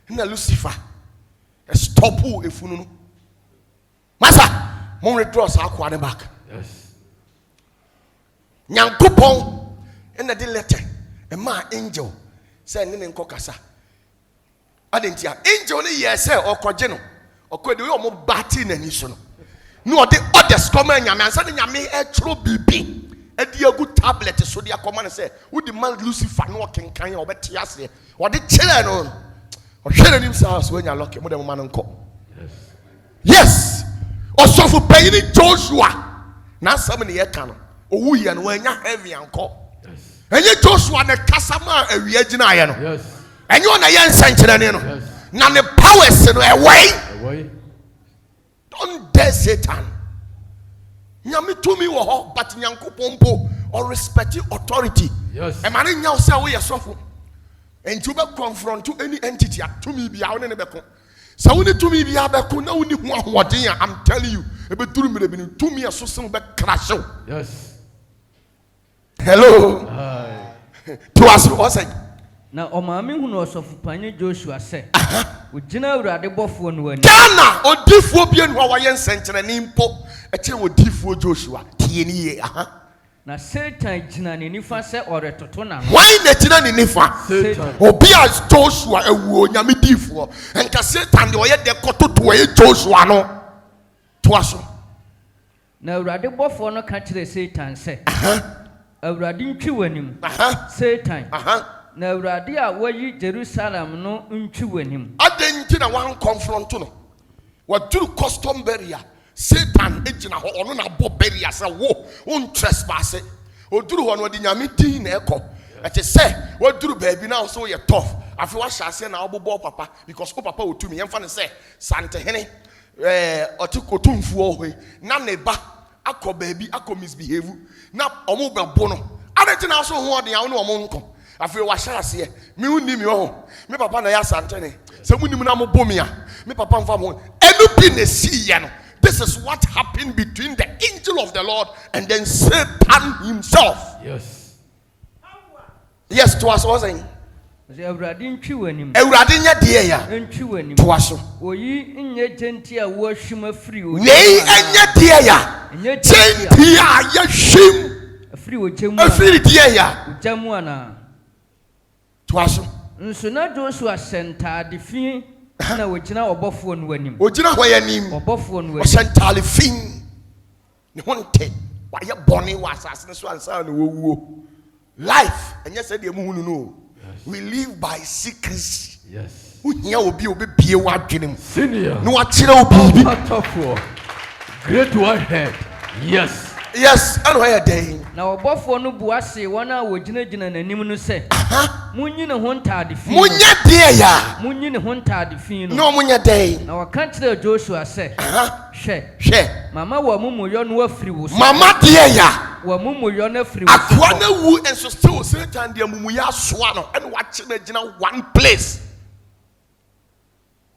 Na Lucifer. Stop who efunu no. Master, mon withdraw sa akwa ne back. Yes. Nyankopon na the letter. A man angel say nene nkokasa adentia angel ne yes say okogye okode we omo bati nani so no the others come nyame ansa nyame e tro bibi e di agu tablet so dia come say wo di man Lucifer no kenkan obeti ase wo de kire no o hwere nim sa so nya lock mo dem man nko yes osofo payini Joshua na sam ne ye ka no owu ye no anya heavy anko. And you Joshua the Kasama a reagina. Yes. And you're a young century. None the powers away. Don't dare Satan. Nyami to me but Nyanko Pompo or respect authority. Yes. A man in your cell we are suffering. And to be confront to any entity to me be out in the back. So when to me be out back, no one what I'm telling you. But to me a so back crash. Yes. Hello. To us was it? Na omami hunu osofo pani Joshua se. Ojina urade bofo no ani. Ghana odifo bia no wa yen sentere ni mpo e che odifo Joshua tie ni ye Na Satan jina ne nifa se oretoto na no. Why na jina ne nifa? Satan. Obi as Joshua ewu onyame difo. Enka Satan de oye de kototo ye Joshua no. To aso. Na urade bofo no ka kire Satan se. Awurade ntwi wanim. Satan. Na awurade a wayi Jerusalem no ntwi wanim. Adenti na wan confront no. Waduru custom barrier. Satan ejina ho ono na bo barrier say wo un trespass. Oduru ho no de nyame din na ekọ. Ete say waduru baby now so you tough. Afi wa hyase na obobo papa because papa otumi yemfa ne say sante hene otukotumfuo hwe na ne ba akọ baby akọ misbehave na omo bebo no adeti na so ho ode an no omo nko afi wa hyase me unni me ho me papa na ya sante ne se munim na mo bomi a me papa mfa mo enu bi na si ya no. This is what happened between the angel of the Lord and then Satan himself. Yes. Yes, to us was saying. Ewurade ntwi wanim. Ewurade nya de ya. Ntwi wanim. To us. Oyi nye genti a wo hwim afiri o. Nei enya de ya. Genti a ya hwim. Afiri o jemu. Afiri de ya. Jemu ana. To us. Nso na Joshua sentade fi na wogina obofo no wanim. Wogina ho ya nim. Obofo no wanim. O sentale fin. Ne honte. Wa ya boni wa asase ne so ansa na wo life enya se de mu hunu no. We live by secrecy. Yes. Uhia obi obebie wadwenem. Senior. No akire obi. Opatafuor. Great white head. Yes. Yes, and why are they? Na obofo no buase wona wogina nanim no se. Munyi ne ho ntade fi. Munya de ya. Munyi ne ho ntade fi no. No munya de. Na waka kire Joshua se. Hwe. Mama wa mumuyo no afiri wo so. Mama de ya. Wa mumuyo no afiri wo so. Akwa na wu enso still Satan de mumuya soa no and wache na gina one place.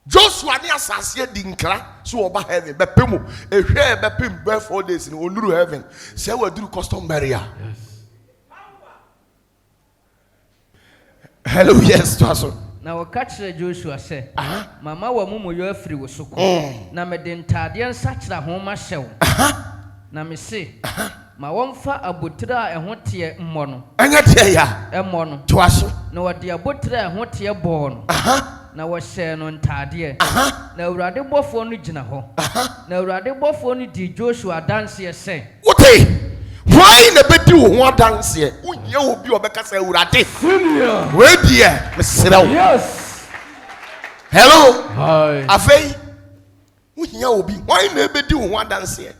Joshua ni asase di nkra so oba heaven bepemu ehwe bepem be 4 days ni onuru heaven say we duru custom burial. Yes. Hello, yes, Pastor. Na waka kire Joshua se. Mama wa mumuyo afiri wo so ko. Na mede ntade nsa kira ho ma hyew. Na me se. Ma wonfa abotira a ehho te mmɔ no. Anya te ya. Emmɔ no. To aso. Na wode abotira a ehho te bɔ no. Na wɔhyɛ no ntade. Na Awurade bɔfo no gyina hɔ. Na Awurade bɔfo no di Joshua danse se. Wote. Why na bedi wo ho adanse? Unya obi obeka say Awurade. Senior. We die, mesrɛ wo. Yes. Hello. Hi. Afei. Unya obi. Why na bedi wo ho adanse?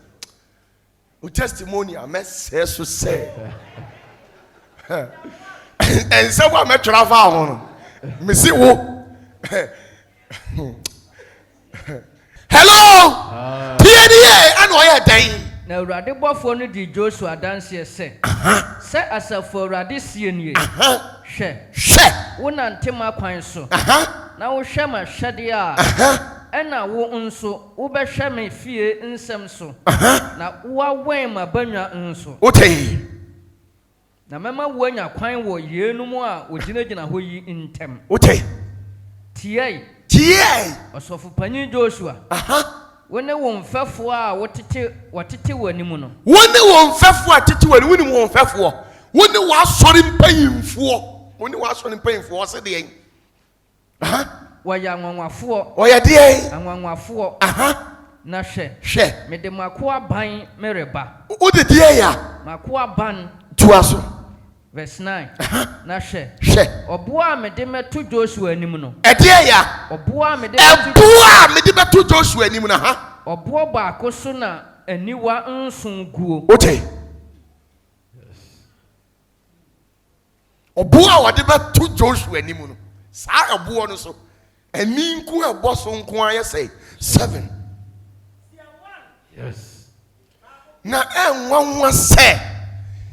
O testimony a message so say. And so what me travel on. Me see wo. Hello. PDA and why are Na Awurade bɔfo no di Joshua danse se. Sɛ asafo Awurade sie nie. Hwɛ. Wo nante ma kwan so. Na wo hwɛ ma hwɛde a. Ɛna wo nso wo bɛhwɛ me fie nsɛm so. Na wo awen ma banwa nso. Okay. Na mema wo anya kwan wo yenum a ogina hɔ yi ntem. Okay. Tie. Osofo panyin Joshua. Wone wo mfefo a wotete wanimu no. Wone wo mfefo a tete wani woni wo mfefo. Wone wo asori mpanyimfo. Wone wo asori mpanyimfo se de yen. Waya anwanwafo. Oya de yen. Anwanwafo. Na hwɛ. Me de mako aban mereba. Wo de de ya. Mako aban tuaso. Verse 9. Na hwɛ. Obo a me de meto Joshua anim no. Ɛde ya. Obo a me de meto Joshua anim na ha. Obo baako so na aniwa nson guo. Okay. Obo a wode beto Joshua anim no. Saa obo no so. Ani nku ebo so nku ayɛ sɛ 7. Yes. Na enwanwa sɛ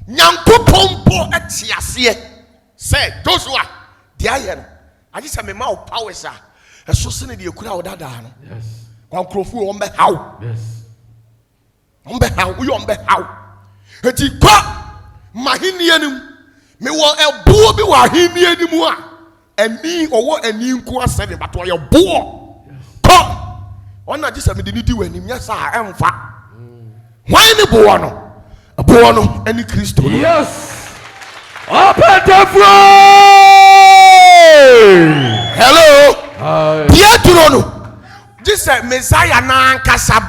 Nyankopɔn po atiaseɛ sɛ Joshua de ayɛ no agye sɛ me ma wo powers a ɛso sene de ekura wo dada no. Yes. Kwankrofo wo mbe haw. Yes. Mbe haw, wo mbe haw. Eti kɔ mahini anim me wo ɛbuo bi wɔ ahini anim a ani ɔwɔ ani nku asɛde but ɔyɛ buo. Kɔ ɔna agye sɛ me de ni di wɔ anim nyɛ saa ɛmfa. Hwan ne buo no? Abuo no ani Kristo no. Yes. Opatafuor. Hello. Hi. Pietro no. This Messiah na ankasa.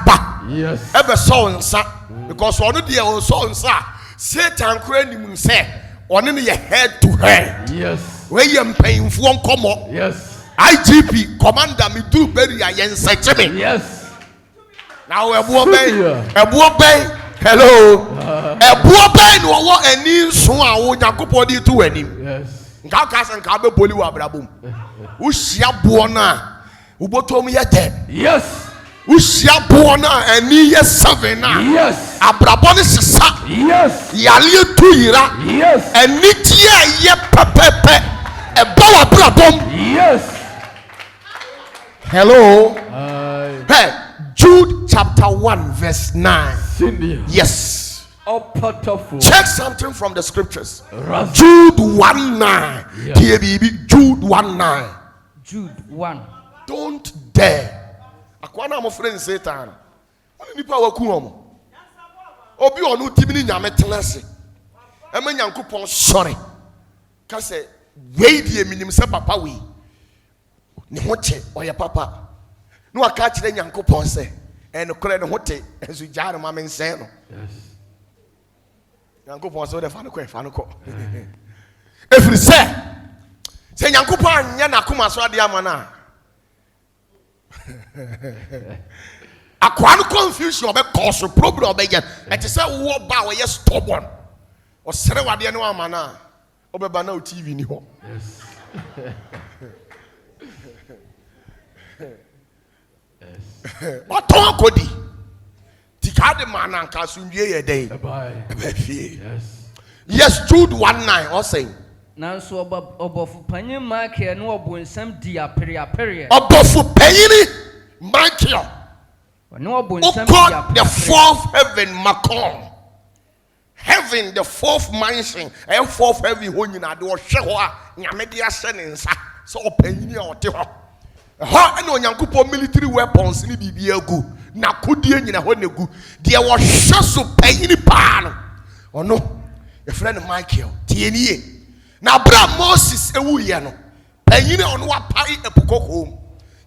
Yes. Ebe so nsa because ono de o so nsa Satan kura nim nse ono ne ye head to head. Yes. We ye mpanyimfo nkomo. Yes. IGP commander me do bury ya yen. Yes. Now ebuo ben. Hello. boa bɛn no wɔ ani nso a wo Nyankopɔn de to anim. Yes. Nka ka sɛ nka bɛ poli wɔ abrabom. Wo hyia boɔ na wo bɔtɔm yɛ dɛ. Yes. Wo hyia boɔ na ani yɛ 7 na. Yes. Abrabɔ ne sesa. Yes. Yale tu yira. Yes. Ani tie yɛ pɛpɛpɛ. Ɛbɔ wɔ abrabom. Yes. Hello. Aye. Hey, Jude chapter 1 verse 9. Senior. Yes. Opatafuor. Check something from the scriptures. Ras. Jude 1:9. Yeah. TABB, Jude 1:9. Jude 1. Don't dare. Akwana mo friend Satan. Oni nipa wa ku omo. Obi onu timi ni nyame tenase. Ema Nyankopon sorry. Ka se wei die minim se papa wei. Ne ho che oye papa. No aka kire Nyankopon se enokore ne ho te enso jaare ma men se no. Yes. Nyankopon se o de fa no ko. Efiri se Nyankopon anya na akoma so ade ama na. Akwa no confusion obe cause problem obe get. E te se wo ba wo ye stubborn. O sere wade no ama na. Obe ba na o TV ni ho. Yes. Oton kodi. Tikade man anka so nwie ye den. Bye. Yes. Yes, Jude 1:9 or saying. Nanso ọbọfo panyin Michael no ọbọnsam di apere. Obofu payini Michael. No ọbọnsam di God the apere. fourth heaven Macon. Heaven the fourth mansion. And fourth heaven ho nyina de wo hwe ho a nyame de ahye ne nsa. So opanyini a ote ho. Ha na Onyankopon military weapons ni bibi agu. Na kodie nyina ho negu. De wo hwe so panyini pa no. Ono your friend Michael tienie. Na bra Moses ewu ye no. Panyini ono wa pai epukoko.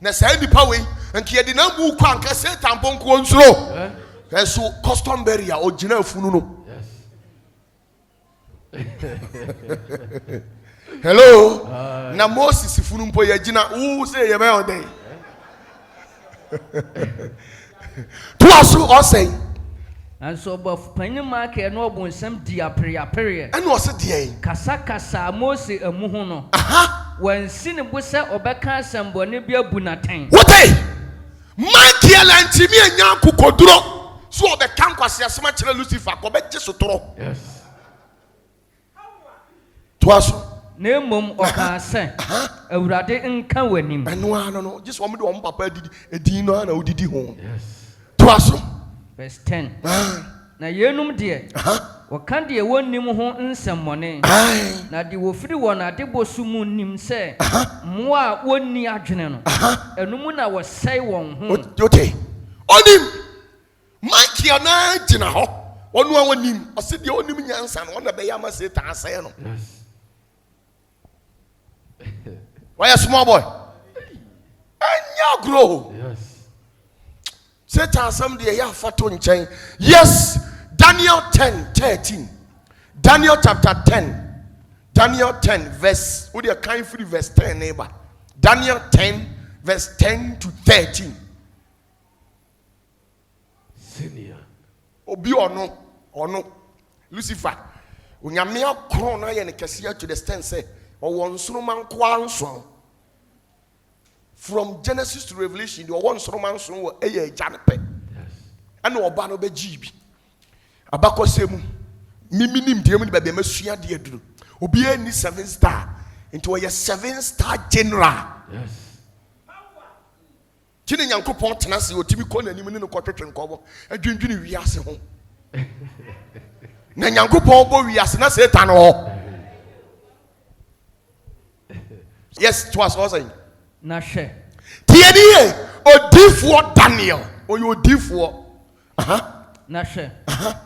Na sa nipa we nka ye de na bu kwa nka Satan ponko nsuro. Eso custom barrier ogina afunu no. Yes. Hello. Na Moses funu mpo ye gina wo say ye be odey. To asu o say. Nanso ọbọfo panyin Michael no ọbọnsam di apere. Ene o se de Kasa Mose amu ho no. Wansi ne bo se obeka asembone bi abu naten. Wote Michael antimi anya kokoduro so obeka nkwase asema kire Lucifer ko be gisotoro. Yes. To asu Na emom ọka se Awurade nka wanim. eno ano no just wo me de wo papa didi edin no na odidi ho. Yes. To asu Verse 10. Na yenum de wɔka de wɔnnim ho nsɛmmɔne. Na de wɔfiri wɔn adebɔsu mu nim sɛ mmoa a wɔnni adwene no. Ɛno mu na wɔsɛe wɔn ho. Ote onim Michael na gina ho onu a wonim ose de onim nyansa no na be ya ma Satan asɛe no. Yes. Why a small boy? Anya grow. Yes. Satan some de ya fato nchen. Yes, Daniel 10:13. Daniel chapter 10. Daniel 10 verse we dey kind free verse 10 neighbor. Daniel 10 verse 10 to 13. Senior. Obi ono Lucifer. Onyame akron na ye ne kese to the extent say owo nsoro kwa nso. From Genesis to Revelation, the one Solomon son were a janipe. And no bano be GB. Abako semu. Miminim diamond by the Messiah dear do. Obia ni 7-star into a 7-star general. Yes. Chini yanko pon tenasi o timi kona ni mene no kwatwetwe nkobo. Adwendwene wiase ho. Na yanko pon bo wiase na Satan ho. Yes, it was also. Na hwɛ. Tienie odifuo Daniel. Oyo odifuo. Na hwɛ.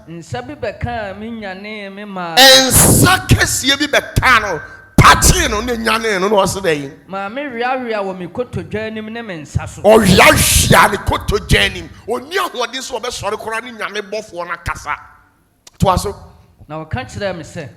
Nsa bi bɛka me nyane me ma. Ensa kɛseɛ bi bɛka no. Pati no ne nyane no no ɔse dɛ. Ma me wiawia wɔ me kotodwa anim ne me nsa so. Ɔwiawia ne kotodwa anim. Oni ahoɔden so ɔbɛsɔre kora ne nyame bɔfoɔ na kasa. To aso. Na wɔka kyerɛ me sɛ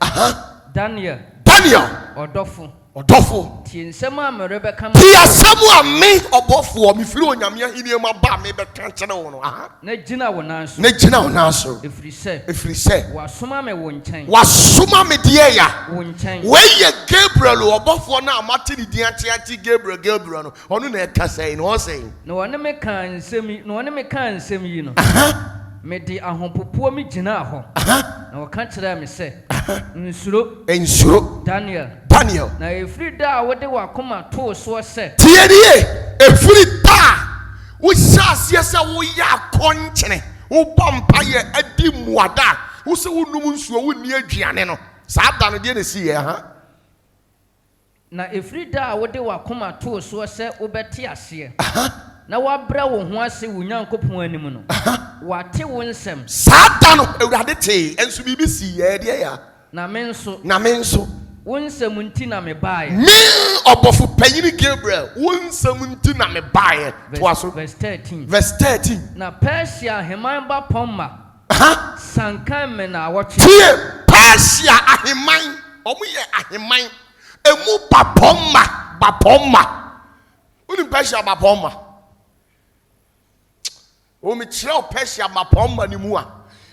Daniel Daniel. ɔdɔfo. Odofo. tie nsɛm a merebe ka Ti asɛm a me ɔbɔfoɔ me firi onyame ahiniema ba me bɛka kyerɛ wo no. Aha. na gyina wo nan so Na gyina wo nan so. ɛfiri sɛ Ɛfiri sɛ wasoma me wo nkyɛn wasoma me deɛ ya. wo nkyɛn Wɔyɛ Gabriel ɔbɔfoɔ no a mate ne din ate Gabriel no. Ɔno na ɛka sɛe no ɔsɛe. na wɔne me kaa nsɛm yi no mede ahopopoɔ me gyinaa hɔ na wɔka kyerɛɛ me sɛ nsuro Daniel na ɛfiri da a wode w'akoma too soɔ sɛ tie nie ɛfiri da a wohyɛ aseɛ sɛ woyɛ akɔnkyene wobɔ mpayɛ adi mmuada a wo sɛ wonum nsuo wonni aduane no saa da no deɛ na ɛsiyɛ ha na ɛfiri da a wode w'akoma too soɔ sɛ wobɛte aseɛ na wabrɛ wo ho ase wo Nyankopɔn anim no wate wo nsɛm saa da no Awurade tee ɛnso biribi siyɛ deɛ ya na me nso wo nsɛm nti na mebaeɛ me ɔbɔfo panyini Gabriel wo nsɛm nti na mebaeɛ toa so verse 13 na Persia heman ba pɔmma sankan me na wɔtwe tie Persia aheman ɔmoyɛ aheman emu bapɔmma wonim Persia bapɔmma mekyerɛ Persia bapɔmma ne mu a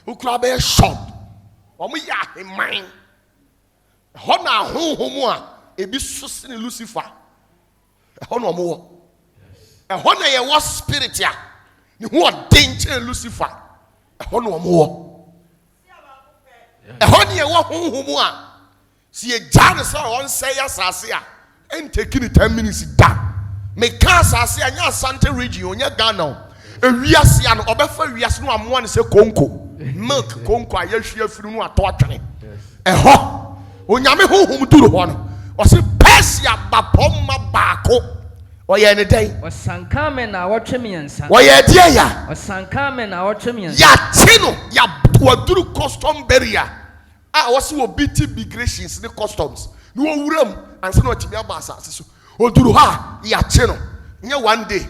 wokura bɛyɛ shop ɔmoyɛ aheman ɛhɔ na ahonhom a ebi so sene Lucifer ɛhɔ na ɔmowɔ ɛhɔ na yɛwɔ spirit a ne ho ɔden kyerɛ Lucifer ɛhɔ na ɔmowɔ ɛhɔ na yɛwɔ honhom a si yɛgya ne sɛ ɔnsɛe asase a ɛntɛki ne 10 minutes da meka asase a nyɛ Asante region onyɛ Ghana o ewiase a no ɔbɛfa wiase no amoa ne sɛ konko milk konko a yɛhwie afiri no atɔ atwene ɛhɔ onyame honhom duru hɔ no ɔse Persia bapɔmma baako ɔyɛ ne dɛn ɔsanka me na wɔtwe mmiɛnsa wɔyɛ deɛ ya ɔsanka me na wɔtwe mmiɛnsa yɛate no yɛwaduru custom barrier a wɔse wɔ BT migrations ne customs ne wɔwura mu ansa na ɔtumi aba asase so ɔduru hɔ a yɛate no nyɛ one day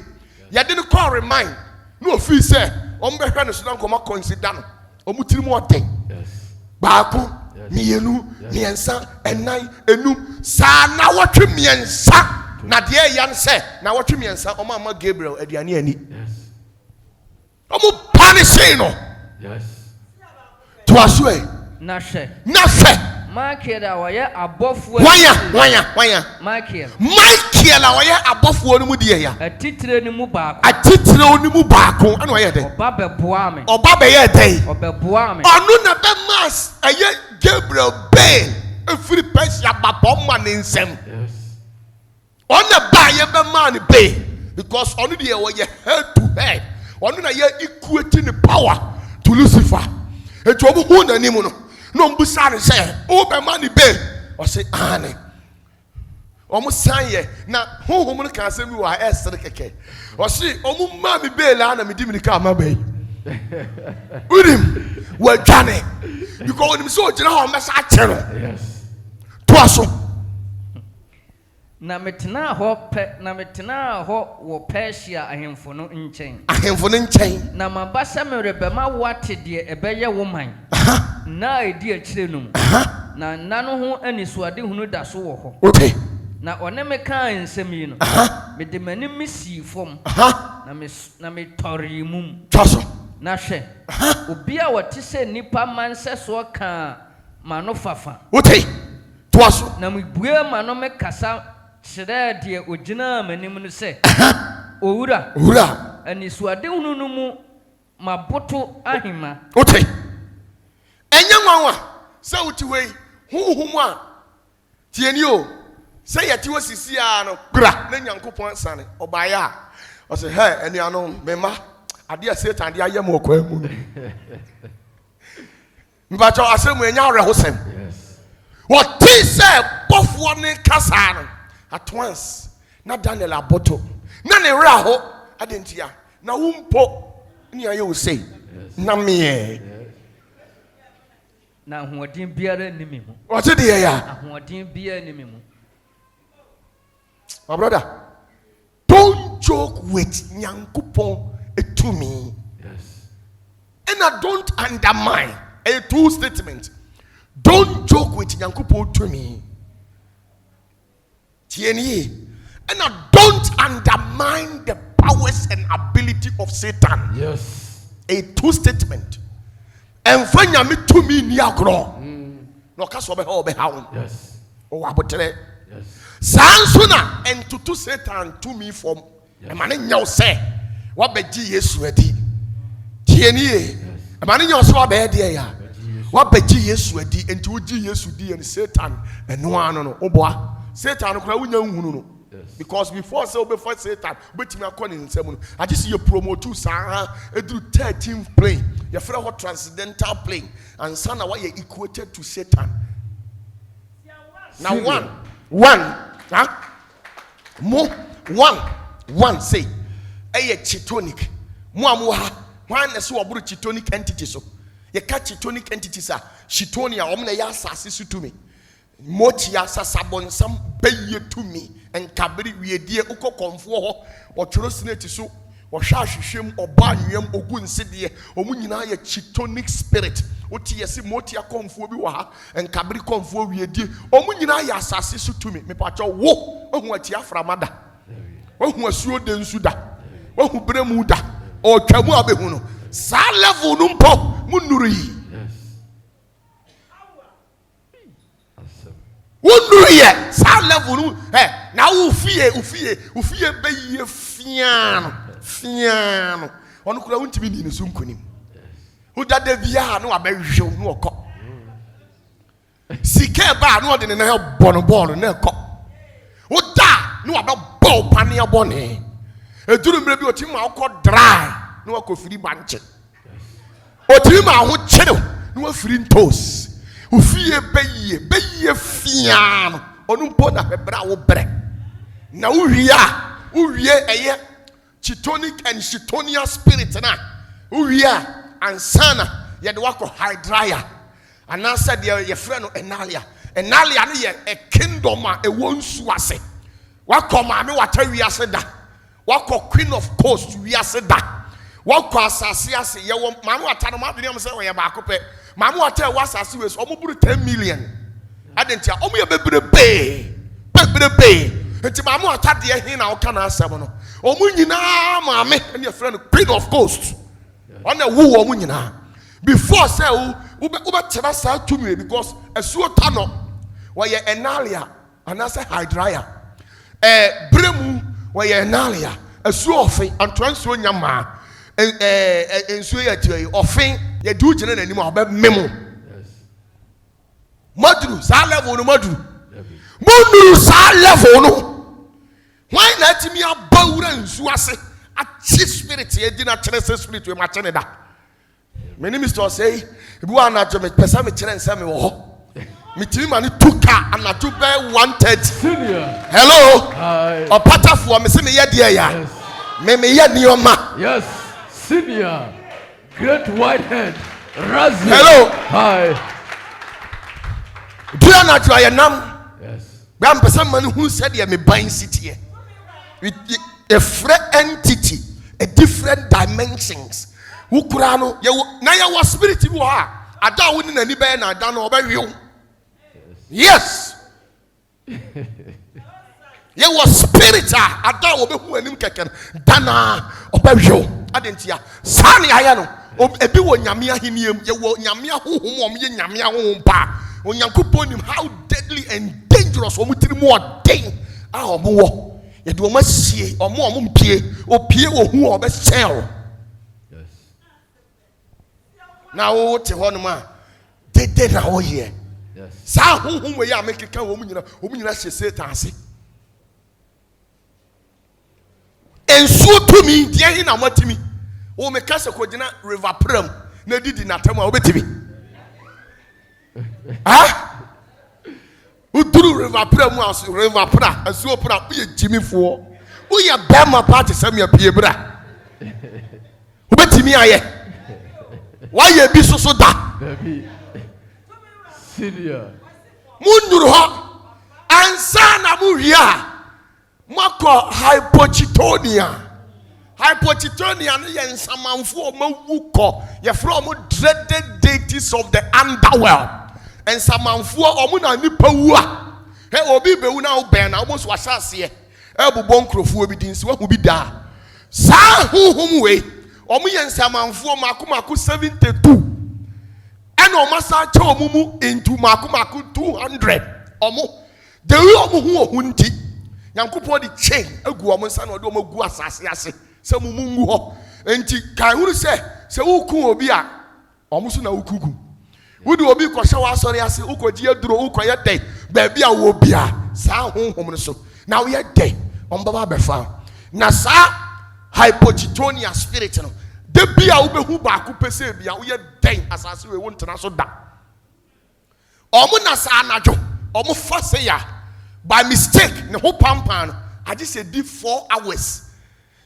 yɛde no kɔ remind na ɔfii sɛ ɔmbɛhwɛ no so na nkɔma consider no ɔmu tiri mu ɔden baako mmienu mmiɛnsa ɛnan enum saa na wɔtwe mmiɛnsa na deɛ ɛyɛ no sɛ na wɔtwe mmiɛnsa ɔmo ama Gabriel aduane ani ɔmo punish no to aso na hwɛ Michael a wɔyɛ abɔfoɔ wanya Michael a wɔyɛ abɔfoɔ no mu deɛ ya atitire no mu baako ɛna ɔyɛ dɛ ɔba bɛboa me ɔba bɛyɛ dɛ ɔbɛboa me ɔno na bɛma ɛyɛ Gabriel bail efiri Persia bapɔmma ne nsɛm ɔna ba yɛ bɛma ne bail because ɔno deɛ wɔyɛ head to head ɔno na yɛ equate ne power to Lucifer etu ɔmo hu n'anim no na ɔmo busa ne sɛ ɔbɛma ne bail ɔse ane ɔmo san yɛ na honhom no ka asɛm bi wɔ ha ɛsere kɛkɛ ɔse ɔmo ma me bail a na me di me ka ama bail unim wɔadwane because onim sɛ ɔgyina hɔ ɔmmɛsa akyɛ no toa so na metena hɔ wɔ Persia ahemfo no nkyɛn na maba sɛ merebɛma woate deɛ ɛbɛyɛ wo man na ɛdi akyire no mu na nna no ho anisoadehunu da so wɔ hɔ na ɔne me kaa nsɛm yi no mede m'anim me sii fam na metɔree mum na hwɛ obi a wɔte sɛ nnipa mansɛsoɔ kaa m'ano fafa na mebue m'ano me kasa kyerɛɛ deɛ ogyinaa m'anim no sɛ owura anisoadehunu no mu maboto ahema ɛnyɛ nwanwa sɛ wote hɔ yi honhom a tieni o sɛ yɛte hɔ sisi a no kura na Nyankopɔn sane ɔbaeɛ a ɔsɛ hɛ anuanom mema adeɛ a Satan de ayɛ mo ɔkwan mu no mpakyɛw asɛm mu ɛnyɛ awerɛhosɛm wɔte sɛ bɔfoɔ ne kasa no at once na Daniel aboto na ne werɛ hɔ adentia na wo mpo ne ayɛ wo sei na meɛ na ahoɔden biara nni me mu wɔte deɛ ya ahoɔden biara nni me mu my brother don't joke with Nyankopɔn etumi and I don't undermine a true statement don't joke with Nyankopɔn etumi TNE. And now don't undermine the powers and ability of Satan. Yes. A true statement. And when you meet to me near grow, no cast over all behind. Yes. Oh, I would Yes. Sansuna and to Satan to me from a man in your say, what be Jesus ready? TNE, a man in your swab idea. What be Jesus ready and to Jesus and Satan and no one no boy. Satan no. Because before Satan, but me according to I just see you promote to Sarah do 13th plane, your friend what transcendental plane, and son why you equated to Satan. Now one, huh? More one say, a chitonic, Muamuha, one is so about chitonic entity so. You catch chitonic entities are chitonia, omnia sassisu to me. Motia sasabon some bay to me. And kabiri we dear uko comfort or trosnet so or shashim or banyum or good city or munina chitonic spirit or TSC motia comfort and kabiri comfort we dear or munina yasasisu to me pacho wo what yafra mother who was so den suda who bremuda or chamua behuno sa level numpo munuri. Wonduye sa level no na ufie be ye fiano onu kura wuntimi ni ne sunkunim wo dada bia no abehwe no okọ sike ba no de ne na bọnbọọlụ na ekọ wo da no abọ pane abone eduru mre bi otimi ma okọ dry no akofiri banche otimi ma ho kyere no afiri ntos ufie beye fiano onumpo na bebra wo bre na uwie eye chitonic and chitonia spirit na uwie ansana ye de wako hydria anasa de ye frɛ no enalia no ye a kingdom a ewo nsu ase wako maame wata wiase da wako queen of coast wiase da wako asase ase ye wo maame wata no ma de am sɛ wo ye ba akopɛ mamu wata wasase wes omuburu 10 million adentia omu ye bebrebe enti mamu wata de hin na oka na asem no omu nyina maame ene ye friend queen of coast ona wu omu nyina before say wo tera sa tumi because esuo tano wo ye enalia anase hydria bremu wo ye enalia esuo ofe antoansuo nyama ensuo ye tie ofe ye do gina na nimu oba memo madru sa level no madru monu sa level no why na timi abawura nsu ase a chi spirit ye di na kire se spirit we ma kire da me ni mr say ebi wa na jo me pesa me kire nsa me wo ho me timi ma ni tuka anajo be 130 Senior. hello Hi. Opatafuor me se me ye de ya me ye nioma Yes. Senior. Great Whitehead. Razi. Hello. Hi. Do you not try a num? Yes. I'm someone who said you me buying city with a fresh entity, a different dimensions. Who kurano now you was spirit you are. I don't win any band, I don't know about you. Yes. You was spirit, I don't know who and can dana about you. I didn't hear. Sani ayano. Ebi wo nyamia hiniem ye wo nyamia honhom ye nyamia honhom pa onyankopon nim how deadly and dangerous omutiri mu odin a omo ye de omasie omo mpie opie wo hu obe sell. Yes. Na wo te ho no ma dede na wo ye. Yes. Sa honhom we ya mekeka wo nyina hye Satan ase ensuo to mi de hin na matimi o me kasa ko gina river pram na didi na tamu obetimi uduru river pram as river pra asuo pra ye jimifo o ye bema party sam ya pie bra obetimi aye why ye bi so da Baby. Senior. munuru ho ansa na mu hia mako hypochitonia no ye nsamanfo mawuko ye from dreaded deities of the underworld. Nsamanfo omu na nipa wu a He obi be wu na wo ben na almost wasase e bobon krofo bi din se wo bi da sa honhom we omo yensamanfo makomako 72 and omasa cha omumu into makomako 200 omo de wi omo hu ohunti Yankopɔn di chain agu omo nsa na ode omo gu asase ase se mumu ngu ho enti kan huru se wuku obi a omo so na wukugu wudi obi ko hye wa asori ase ukoji aduro ukoye dey ba bia wo bia sa honhom so na wo ye dey ombaba befa na sa hypochitonia spirit no de bia wo behu ba ko pese bia wo ye dey asase we wontena so da omo na sa anadwo omo fa se ya by mistake ne ho pampan no I just say di 4 hours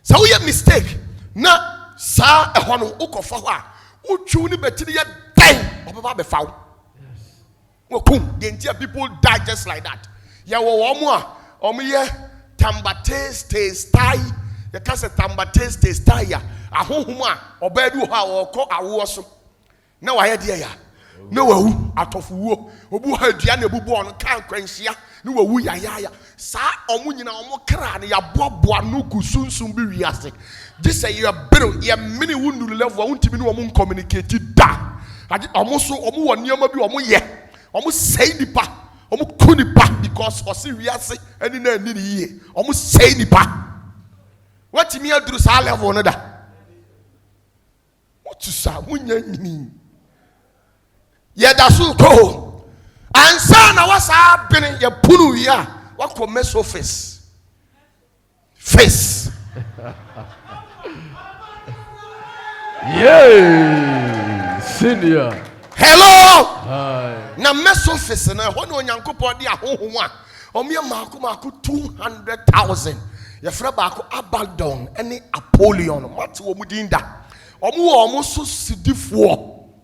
so wo ye mistake na sa ehɔ no ukofa ho a utwu ni betiri ye dey ombaba befa wo wo kum the entire people die just like that ya wo omo a omo ye tamba taste style ya kase tamba taste style ya ahohom a oba bi ho a wokɔ awo so na wa ye de ya na wawu atofuwo obu ha dua na ebubu on kan kwanhia na wawu ya sa omo nyina omo kra na ya boaboa no kusunsun bi wiase this say you are ya mini wunu level wuntimi no omo communicate da ade omo so omo wɔ niam bi omo ye omo say nipa omo ku nipa because osi wiase ani na ani ye omo say nipa what me aduru sa level no da what to sa munya nyini ye da su ko ansa na wasa bene ye punu ya wako meso face Yay! Senior. hello Hi. na meso face na ho na onyankopɔn de ahohom a ɔme maako 200,000 ye fra baako Abaddon ene Apollyon mate wo mudin da ɔmo wo ɔmo so sidifoɔ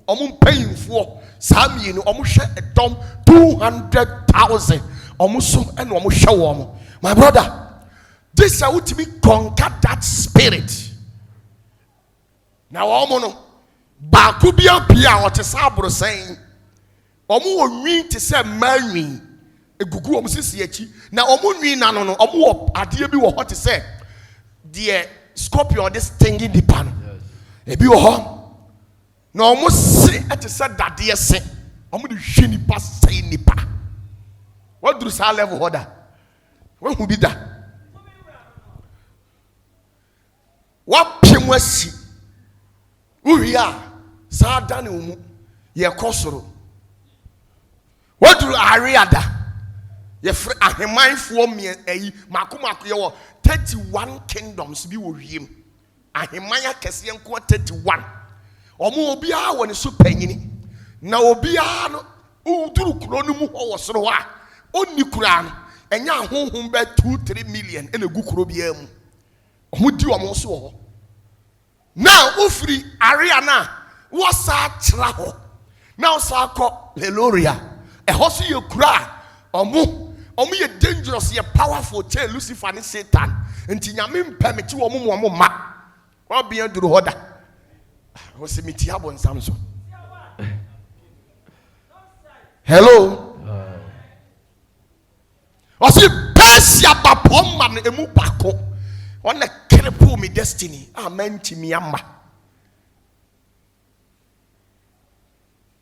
ɔmo mpayinfoɔ sami no ɔmo hwɛ edom 200,000 ɔmo so ene ɔmo hwɛ wo my brother this is what me conquer that spirit na ɔmo no baako bia bia ɔte sabro sɛn ɔmo wo nwi te sɛ manwi egugu ɔmo sisi achi na ɔmo nwi na no ɔmo wɔ adeɛ bi wɔ hɔ te sɛ the scorpion this stinging the pan ebi wɔ hɔ na ɔmo se ete sɛ dadeɛ se ɔmo de hwe nipa sɛ nipa waduru sa level hɔ da wahu bi da wapem asi uwi a sa da ne mu ye kɔsoro waduru ariada ye fre ahemanfoɔ me ayi makomako ye wɔ 31 kingdoms bi wɔ wiem aheman akɛse nko 31 ɔmo obiara wɔ ne so panyini na obiara no uduru kuro no mu hɔ wɔ soro hɔ a onni kura no ɛnya ahohom bɛ 2-3 million ene gu kuro biara mu ɔmo di ɔmo so wɔ hɔ na ofiri area na wasa kyra hɔ na wasa kɔ Leloria ɛhɔ so yɛ kura ɔmo ye dangerous ye powerful che Lucifer ne Satan enti nyame mpɛmeti wo mo ma obia duru hoda wo se meti abon samso hello o se Persia bapom ma no emu bako on na cripple me destiny amen timi ama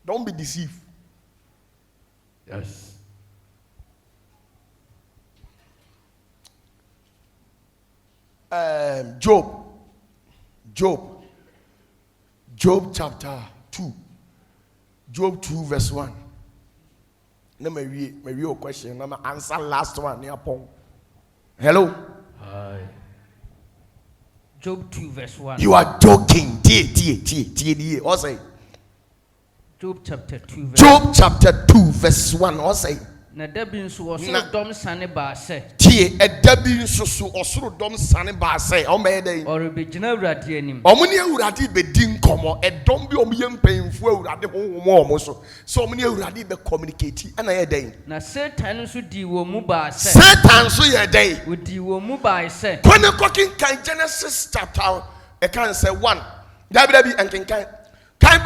don't be deceived. Yes. Job chapter 2. Job 2 verse 1. Let me read your question. Let me answer last one. Hello. Hi. Job 2 verse 1. You are joking. What say? Job chapter 2 verse Job chapter 2 verse 1. What say? Na dabi nso osoro dom sane ba se Tie dabi nso so osoro dom sane ba se o me dey or be gina awurade anim omo ne awurade be di nkomo edom bi omo ye mpanyimfo awurade honhom omo so omo ne awurade be communicate ana ye dey na Satan nso di wo mu ba se Satan so ye dey odi wo mu ba se kone kokin kan Genesis chapter e kan say 1 dabi enkenkan kan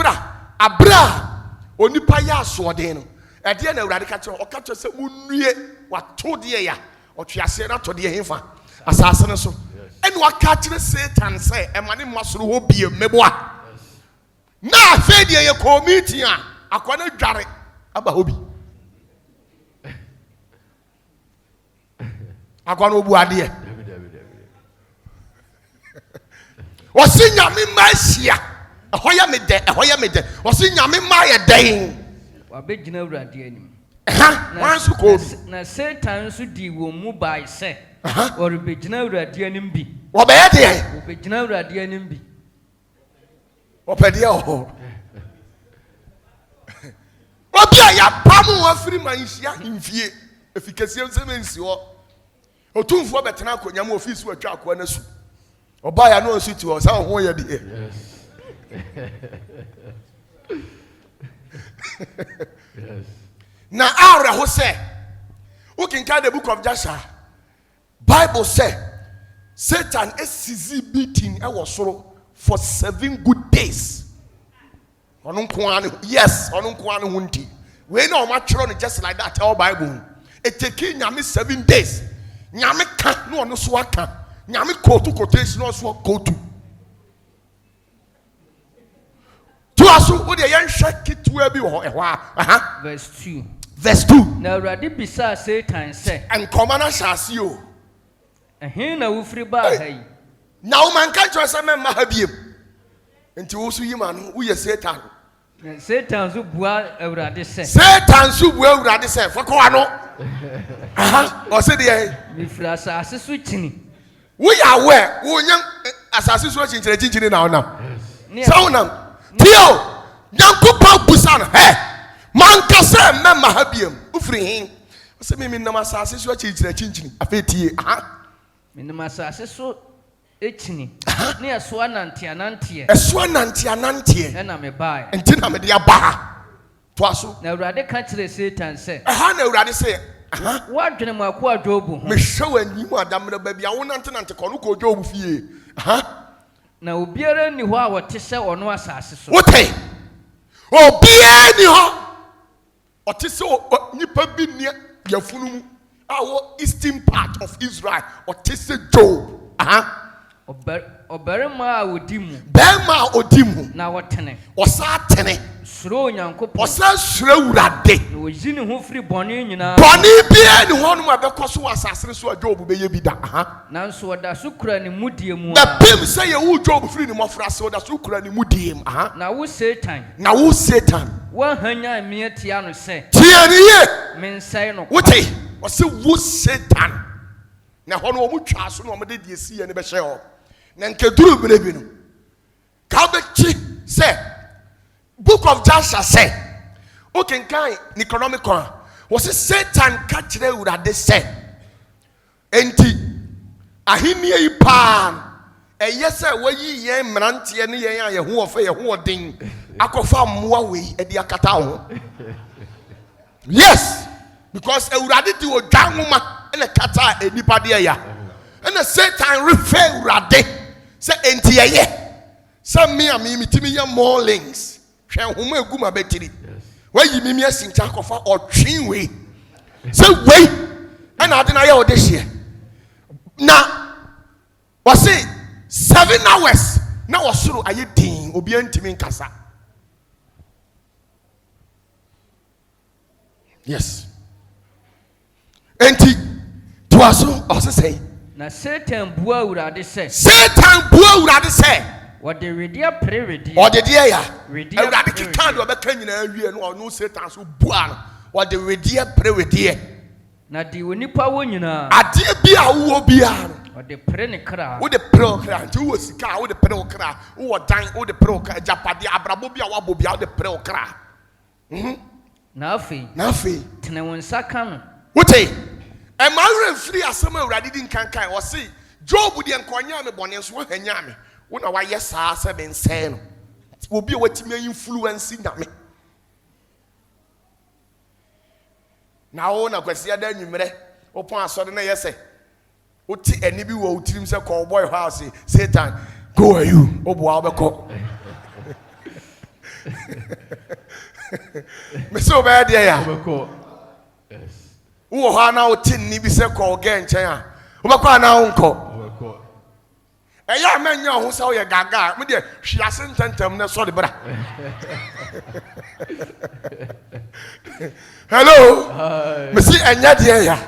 abra onipa ya asoɔden no ɛdeɛ na awurade ka kyerɛ ɔka kyerɛ sɛ munnue wato deɛ ya ɔtweaseɛ na to deɛ hefa asase no so ɛne waka kyerɛ Satan sɛ ɛma ne mma soro hɔ bie mmɛboa na afei deɛ yɛ kɔɔ meeting a akwa no dware aba hɔ bi akwa no obu adeɛ wɔsi nyame mma ahyia ɛhɔ yɛ me dɛ wɔsi nyame mma yɛ dɛn wabɛgyina Awurade anim wɔn nso kɔɔ bi na Satan nso di wɔn mu bae sɛ wɔrebɛgyina Awurade anim bi wɔbɛyɛ deɛ wɔbɛgyina Awurade anim bi wɔpɛ deɛ wɔ hɔ obi a yɛapam wɔn afiri ma nhyia mfie efikɛseɛ nsɛm nsi hɔ otumfoɔ bɛtena akonnwa mu ofisi watwa akoa no su ɔbaa ya no nso ti hɔ sɛ ɔho yɛ deɛ na awerɛho sɛ wokenka the book of Joshua Bible sɛ Satan esizi beating ɛwɔ soro for 7 good days ɔno nko ara ne yes ɔno nko ara ne ho nti wei na ɔma twerɛ no just like that ɛwɔ Bible it take nyame 7 days nyame ka na ɔno so aka nyame kootu quotation na ɔso kootu to aso wo de yɛnhwɛ ketewa bi wɔ hɔ ɛhɔ a verse 2 na Awurade bisaa Satan sɛ nkɔma na hyɛ ase o ɛhe na wofiri baa ha yi na wo man ka kyerɛ sɛ mɛmma ha biem nti wo so yi ma no woyɛ Satan Satan so bua Awurade sɛ Satan so bua Awurade sɛ fɔkɔ ano ɔsɛ deɛ mefiri asase so kyini woyɛ aware wonyam asase so kyinkyini na wonam sɛ wonam tio Nyankopɔn busa no manka sɛ mɛmma ha biem wofiri he ɔsɛ mimi nam asase so kyinkyini afei tie menim asase so ekyini ne ɛso ananteananteɛ ɛna mebae nti na mede aba ha toa so na Awurade ka kyerɛ Satan sɛ na Awurade sɛ woadwene mo akoa Dwobo ho mehwɛ w'anim adammerɛ baabi a wonantenante kɔ no kɔ Dwobo fie na obiara nni hɔ a wɔte sɛ ɔno asase so wote obiara nni hɔ ɔte sɛ nnipa bi nni yɛfunu mu a wɔ eastern part of Israel ɔte sɛ Job ɔbarima a ɔdi mu bɛrima a ɔdi mu na wɔtene ɔsa tene suro Onyankopɔn ɔsa suro Awurade na wɔyi ne ho firi bɔne nyinaa bɔne biara ne hɔnom a bɛkɔ so wɔ asase no so a Job bɛyɛ bi da nanso ɔda so kura ne mudie mu bɛpem sɛ yɛwo Job firi ne mmɔfra ase ɔda so kura ne mudie mu na wo Satan woahanya mmea tia no sɛ tie ne ye mensɛe no wote ɔsɛ wo Satan na hɔ no ɔmo twa so na ɔmo de die si yɛ ne bɛhyɛ hɔ na nkeduru bere bi no ka bɛkyi sɛ book of Joshua sɛ okenkan Necronomicon a wɔsɛ Satan ka kyerɛ Awurade sɛ enti ahenni yi paa ɛyɛ sɛ wɔyi yɛn mmeranteɛ ne yɛn a yɛho wɔfɛ yɛho wɔden akɔfa mmoa wei ɛde akata wo ho yes because Awurade di odwa nwoma ɛna kata enipa deɛ ya ɛna Satan refɛ Awurade sɛ enti ɛyɛ sɛ me a me mitimi yɛ maulings hwɛ nhoma egu ma bɛtiri wayi mimi asinta akɔfa ɔtwe wei sɛ wei ɛna ade na yɛ ɔde hyeɛ na wɔse 7 hours na wɔsoro ayɛ din obi antimi nkasa yes enti toa so ɔse sɛ na Satan bua Awurade sɛ wɔde redeɛ pere redeɛ ɔde deɛ ya Awurade keka de ɔbɛka nyinaa wie no ɔno Satan so bua no wɔde redeɛ pere redeɛ na de onipa wɔ nyinaa adeɛ bi a wowɔ biara no ɔde pere ne kra wode pere wo kra nti wowɔ sika a wode pere wo kra wowɔ dan wode pere wo kra agyapadeɛ abrabɔ bi a woabɔ bia wode pere wo kra na afei tene wo nsa ka no wote ɛma werɛ mfiri asɛm a Awurade di nkankan wɔse Job deɛ nkɔnyaa me bɔne nso wohanyaa me wo na wayɛ saa sɛ bɛnsɛe no obi a watumi influence nyame na wo na kwasi ada nwummerɛ wopɔn asɔre na yɛ sɛ wote ani bi wɔ wo tirim sɛ cowboy hɔ a se Satan go are you woboa wobɛkɔ me sɛ wobɛyɛ deɛ ya wo ho ana wo tin ni bi se ko ge nchen a wo ba kwa na wo nko eya menya ho sa wo ye gaga me de hwiase ntentem ne so de bra hello me see enya de ya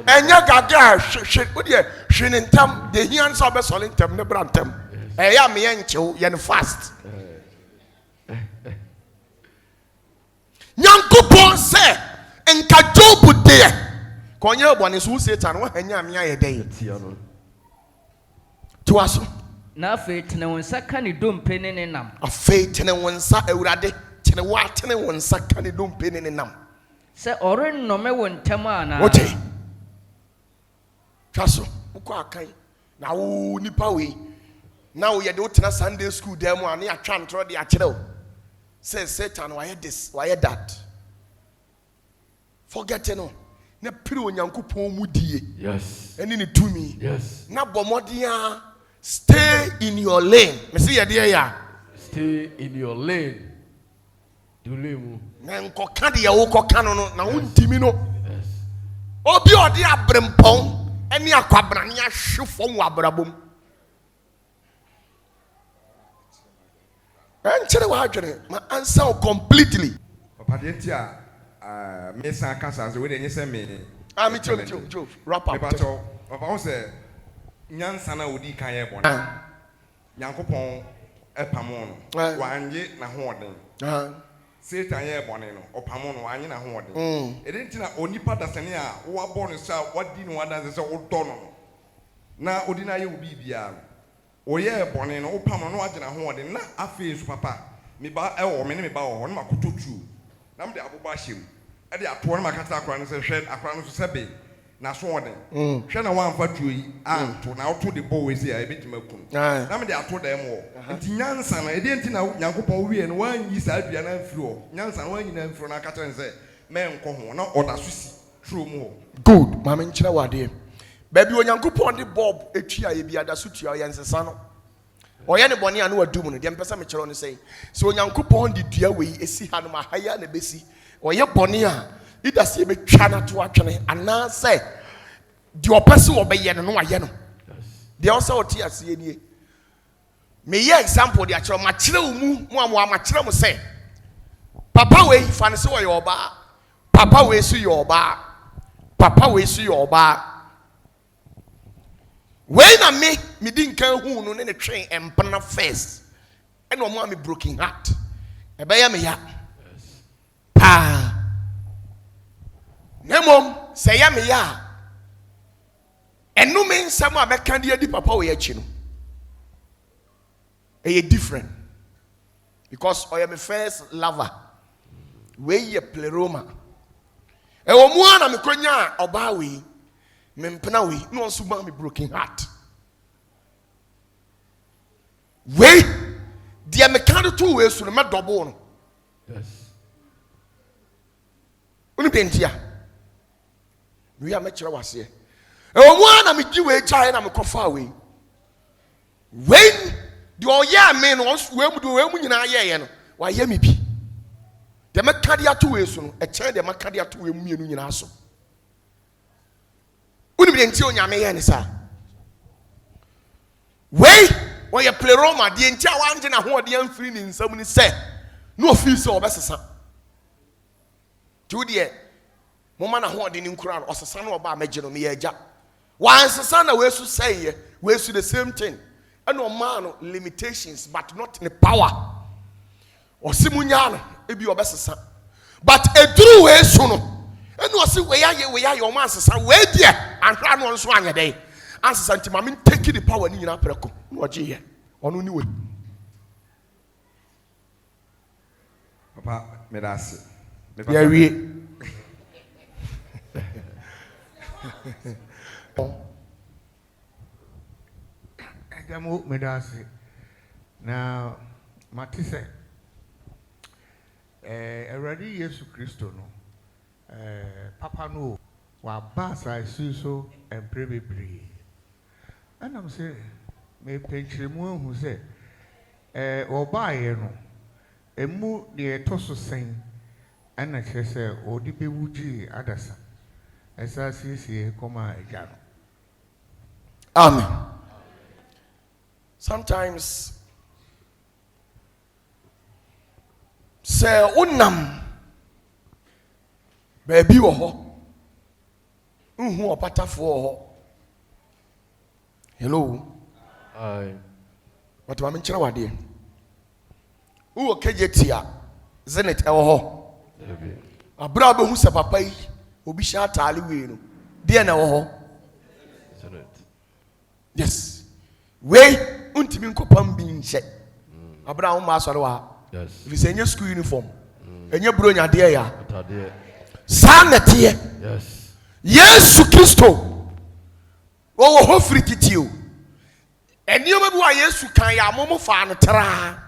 enya gaga wo de hwene ntam de hian so be so ntam ne bra ntam eya me ye nchew ye ne fast Nyankopon se enka Job de konye bone so Satan wo hanya me aye den to aso na afe tene wonsa ka ne dompe ne ne nam afe tene wonsa awurade tene wa tene wonsa ka ne dompe ne ne nam se ore nnome wontam ana oje twaso uko akan na wo nipa we na wo ye de wotena Sunday school dem a na ya twa ntro de a kire say Satan why this why that forget no na pire onyankopon mu die Yes. eni ni tumi Yes. na bomodia stay in your lane me say ye de ya Stay in your lane. Dulemu. na nkoka de ye wo koka no na wontimi no Yes. obi odi abrempon eni akwabra ne ahwefo mu abrabom enchere wa adwene ma answer completely Papa de ntia me san kasa so we de nyese me me Joe wrap up Papa wo se nyansa na odi kan ye bon Nyankopon epamo no wanye na hoɔden Satan ye bon no opamo no wanye na hoɔden edi ntina onipa dasane a wo abɔ no sa wadi no wadan se wo dɔ no na odi na ye obi bia oye bɔne no opamo no wagye na hoɔden na afi so papa me ba ɛwɔ me ne me ba wɔ no makoto tu na me de aboba hyem ɛde atoɔ no makata akora no se hwɛ akora no so sɛbe na so ɔden hwɛ na wamfa tuo yi anto na woto de bɔ wezi a ebetima kun na me de ato da mu wɔ nti nyansa na edi nti na Nyankopɔn wie no wanyi saa dua na mfiri hɔ nyansa na wanyi na mfiri na akata ne sɛ mɛ nkɔ ho na ɔda so si turo mu hɔ good ma me nkyerɛ wade baby onyankopɔn de bob etwi a ye bia da so tua ye nsesa no oye ne bɔne a no wadum no de mpɛsa me kyerɛ no sɛ so onyankopɔn de dua wei esi ha no ma haya na besi oye bɔne a ida se be twa na to atwene ana sɛ de opɛse wo be ye no no ayɛ no de ɔsɛ ɔte ase nie me ye example de akyerɛ ma kyerɛ wo mu ma kyerɛ mo sɛ papa wei fa ne sɛ wo ye ɔba papa wei so ye ɔba papa wei so ye ɔba wei na me di nkan hu no ne twen empana first ene omo am broken heart ebeye me ya pa nemom se ya me ya enu me nsam a meka de adi papa we achi no e different because I am my first lover we ye pleroma e wo mu ana me konya oba we me mpena we no nso ma me broken heart we dia me kan to we so no me double no Yes. uni bentia we am kire wase e wo mu ana me gi we gyae na me kofa we when the oya me no we mu nyina ye no wa ye me bi de me kan dia to we so no e kire de me kan dia to we mu mienu nyina so uni bentia onyame ye ne sa we when you play Roma, the entire one thing I want the unfree in somebody say, no fees or best. Two dear, Momana Hord in Quran or son of Bar Major Miaja. Once the son away to say, we to the same thing. And no man limitations, but not in the power. Or Simuniano, it be your best son. But a true way sooner. And no see where your masters are way dear and run on swang a day. Answer Santi Mamin taking the power in your apple. What ye on only way. Papa medase Yeah, we. Adamu medase. Now, Matisse. Already Yesu Christo no. Papa no. Wa basa isuso and prebibri. And I'm saying, me penchrimu who say, or buy no, a moo near Tosso saying, and I say, or the bewuji adasa. ɛsa siesie kɔma agya no. Amen. Sometimes say unam baby wo ho nhu opatafuo ho. Hello. Aye. What am I mention wade? Who kejetia Zenit ewo ho. Abra be hu se papa yi obi sha taale we no. De na ewo ho. Yes. We untimi nkopam bi nche. Abra wo ma asore wa. Yes. If it's any school uniform. Enye bro nya de ya. Atade. Sanete. Yes. Yesu Kristo. Wo ho firi titio. Enioma bi wa Yesu kan ya momo fa no tra.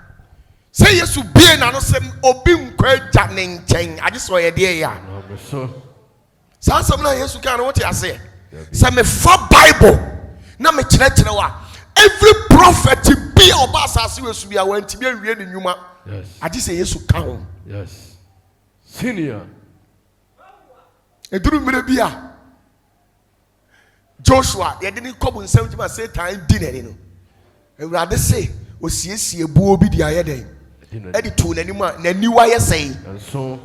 Say Yesu bie na no sem obi nkwa gya ne nchen. Age so ye de ya. No me so. Sansam na Yesu kan no what you say. Say me for Bible. Na me kire wa. Every prophet be oba asase wesu bia wanti bia wie ne nyuma. Yes. Age say Yesu kan ho. Yes. Senior. Eduru mire bia. Joshua ye de ni kobu nsam tima Satan di nani no. Ewurade say osiesie buo bi di ayeden. Edi to nani mu nani wa ye say. And so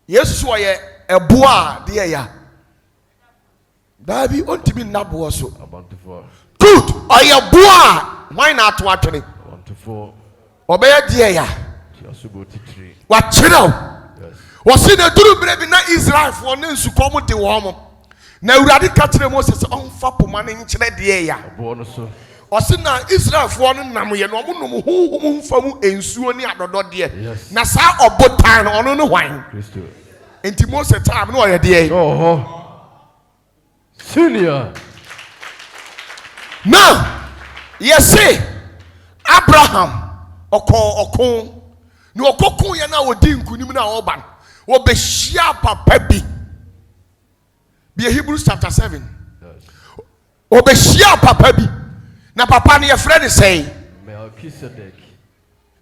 Yesu so ye ebo a de ya. Dabi ontimi nabo so. Opatafuor. Good. Oye bo a why na to atwene. Opatafuor. Obeye de ya. Tiasubo titiri. Wa kire. Yes. Wasi na duru bere bi na Israel for ne nsukom de wo mo. Na Awurade ka kire Moses onfa poma ne nkire de ya. Abo no so. Wasi na Israel for no nam ye no mo nom honhom mfa mu ensuo ne adodo de. Yes. Na sa obotan no ono no hwan. Kristo. Enti Moses time no oye de. Oh. Senior. Now, yes say Abraham okon no okokun ye na odi nkunim na oban obehia papa bi Hebrews chapter 7. Yes. Obehia papa bi na papa ne ye frɛ ne say Melchizedek.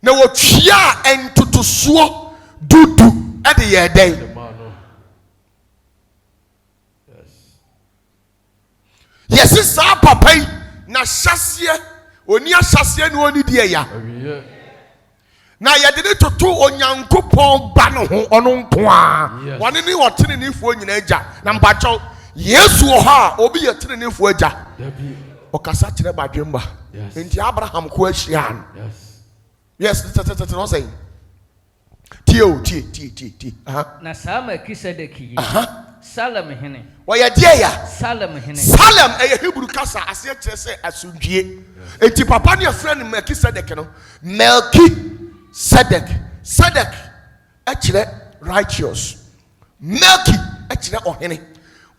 na wotwia entotosuo dudu e de ye den. The man. Yes. Yes sa papa yi na hyaseɛ oni ahyaseɛ no oni die ya Awiye. na yɛde ne toto onyankopɔn ba no ho ɔno nko a Yes. wɔne ne wɔtenenefoɔ nyina agya na mpakyɛw Yesu wɔ hɔ a obi yɛ tenenefoɔ agya Dabi. ɔkasa kyerɛ badwemba Yes. enti Abraham ko ahyia no Yes. yes tete no say tie Na saa Melchizedek yi. Salem hene. wɔyɛ deɛ ya Salem hene. Salem ɛyɛ Hebrew kasa aseɛ kyerɛ sɛ asomdwie enti papa ne yɛfrɛ no Melchizedek no Melchizedek Sedek ɛkyerɛ righteous Melchi ɛkyerɛ ɔhene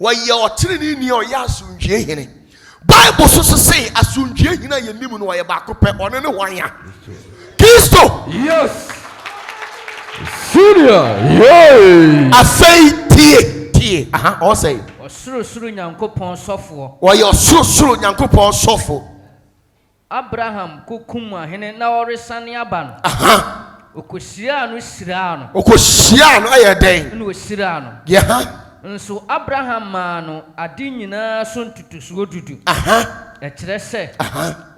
wɔyɛ ɔtenene ni ɔyɛ asomdwie hene Bible so say asomdwie hene a yɛnim no wɔyɛ baako pɛ ɔno ne hwan ya Kristo. Yes. Senior. Yay. Afei tie all say Ɔsorosoro Nyankopɔn sɔfoɔ. wɔyɛ ɔsorosoro Nyankopɔn sɔfo. Abraham kokum ahene na ɔresane aba no. Okosiraa no siraa no. Okohyia no ɛyɛ den Na osiraa no. yɛ Nso Abraham maa no ade nyinaa so ntutusuo dudu. Ɛkyerɛ sɛ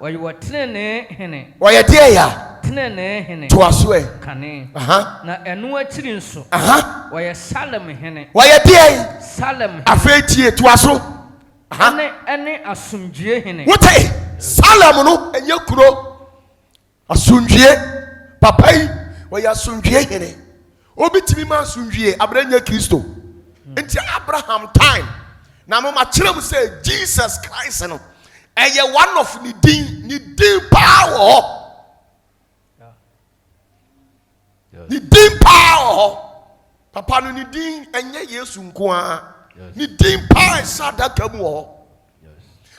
wɔyɛ wɔtenenee hene. wɔyɛ deɛ ya Tenenee hene. toa so ɛ Kane. Na ɛno akyiri nso wɔyɛ Salem hene. wɔyɛ deɛ Salem hene. afei tie toa so ɛne asomdwie hene. wote Salem no ɛnyɛ kuro asomdwie papa yi wɔyɛ asomdwie hene obi timi ma asomdwie abere nyɛ Kristo nti Abraham time na mama kyerɛ mu sɛ Jesus Christ no ɛyɛ one of ne din power ne din power papa no ne din ɛnyɛ Yesu nko a ne din power sadaka mu wɔ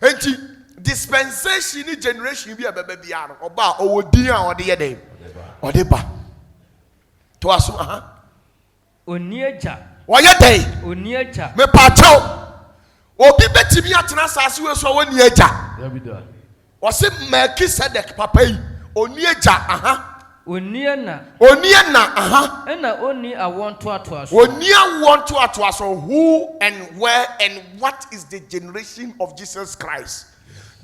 enti dispensation ni generation bi a bɛbɛ bia no ɔba ɔwɔ din a ɔde yɛ den ɔde ba to aso Oni agya. wɔyɛ den Oni agya. me pakyɛw obi betimi atena asase we so wɔ ni agya Dabi da. wɔse Melchizedek papa yi oni agya Oniana. Oniana, Ena oni I want to atwas. Onia want to atwas who and where and what is the generation of Jesus Christ?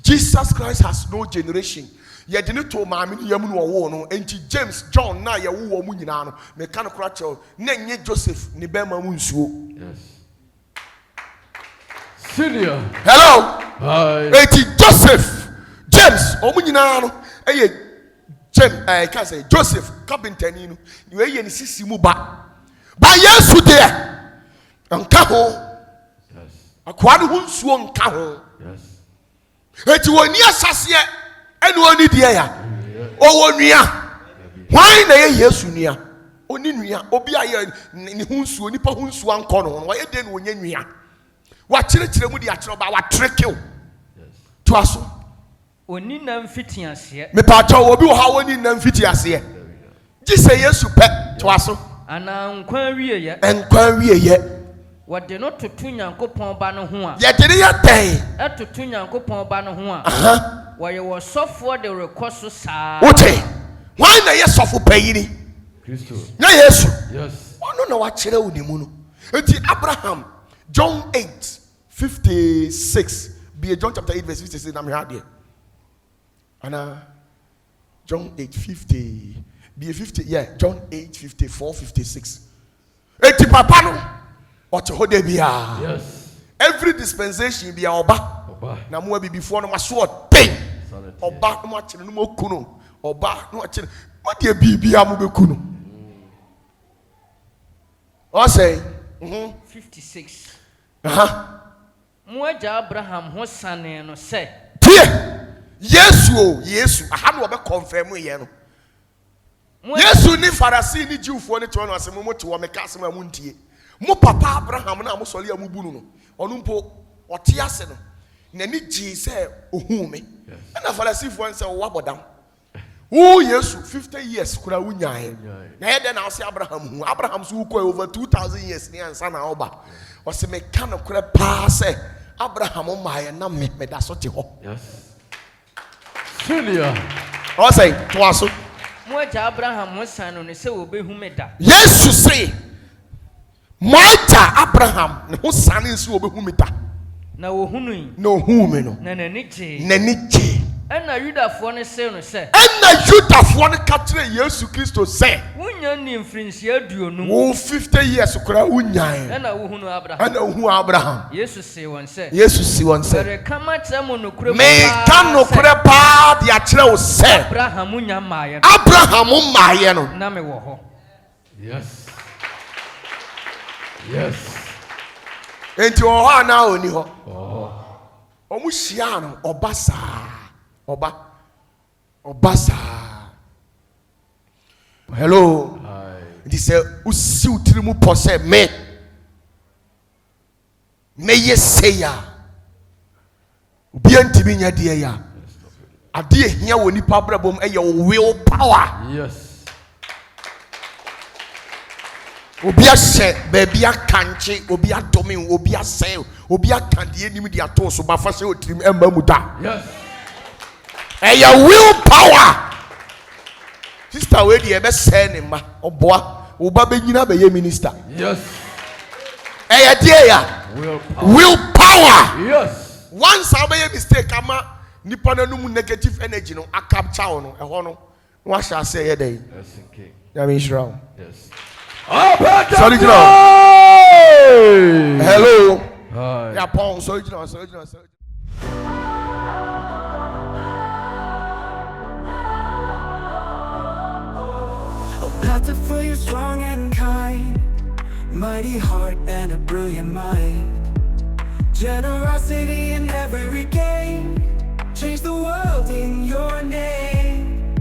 Jesus Christ has no generation. Ye didn't to mammy yamu no enti James John na ya wo mu nyina no me kan kra na nye Joseph ni be ma mu nsuo. Yes. Senior. Hello. Hi. Enti Joseph James o mu nyina no eye James can say Joseph carpenter ni no you eye ni sisi mu ba yesu there nka ho. Yes. Akwa no hu nsuo nka ho. Yes. Eti woni asase ene oni die ya owo nua hwan na ye yesu nua oni nua obi aye ni hu nsuo nipa hu nsuo anko no wa ye de no onya nua wa kire mu de akire ba wa trekiw to aso Oni na mfiti ase. me pa cha obi wo ha woni na mfiti ase ji se yesu pe to aso Ana nkwa wie ye. enkwa wie ye Wode no tutu Nyankopɔn ba no ho a. ye de ye den Atutu Nyankopɔn ba no ho a. Wɔyɛ wɔsɔfoɔ de rekɔ so saa. wote hwan na ye sofo payini Christo. na yesu Yes. ono na wa kire wo ni mu no enti Abraham John 8:56 be John chapter 8 verse 56 na me ha there ana John 8:50 be 50 John 8:54-56 enti papa no ote ho de bia Yes. every dispensation be oba Oba. na mo abi before no maso ten Solid. oba no ma kire no mo kuno oba no kire mo de bibia mo be kuno o say 56. aha Mo agya Abraham ho sane no sɛ. tie Yesu aha no be confirm ye no Yesu ni Pharisee ni Jewfo ni to no asem mo te wo me ka asem amu ntie mo papa Abraham na mo sɔre amu bunu no ɔno mpo ɔte ase no na ni ji sɛ ohu me na Pharisee fo nse wo abodam wo Yesu 50 years kura wunyae na ye de na ɔse Abraham so ko over 2000 years ni ansa na oba ɔse me ka no kura pa sɛ Abraham ma ye na me da so te hɔ. Yes. Senior. ɔse to aso Mo agya Abraham ho sane no sɛ obehu me da. Yesu say Moita Abraham ne ho sane nsi obehu me da Na wohunu yi. na ohu me no Na nani gye. n'ani gye Ɛna Yudafoɔ no se no sɛ. ɛna Yudafoɔ no ka kyerɛ Yesu Kristo sɛ Wonya ni mfirinhyia 20. wo 50 years kora wunyae Ɛna wohunu Abraham. ɛna ohu Abraham. Yesu se wɔn sɛ. Yesu si wɔn sɛ Ɛreka ma kyerɛ mo nokure meka nokorɛ paa de akyerɛ wo sɛ Abraham nya maayɛ no. Abraham mmaayɛ no Na me wɔ hɔ. Yes. Yes. enti wɔ hɔ anaa ɔni hɔ Oh. ɔmo hyia no ɔba saa ɔba saa hello Hi. nti sɛ wosi wo tiri mu pɔ sɛ mɛyɛ sei a obia ntimi nya deɛ yɛ a adeɛ hia wɔ nipa brɛbɔ mu ɛyɛ wo will power Yes. obi ahyɛ baabi akankye obi adome obi asɛe obi akandeɛ nim de ato so bafa hyɛ otirim ɛmma mu da Yes. ɛyɛ will power sister wei deɛ ɛbɛsɛe ne mma ɔboa woba bɛnyina bɛyɛ minister Yes. ɛyɛ deɛ ya will power Yes. once a wobɛyɛ mistake ama nipa no anum negative energy no akapcha wo no ɛhɔ no na wahyɛ ase ɛyɛ dɛn Yes. Okay. nyame nhyira wo Yes. Opatafuor. Sorry, hello Hi. yapɔn sɔre gyina Opatafuor, you're strong and kind, mighty heart and a brilliant mind. Generosity in every game, change the world in your name.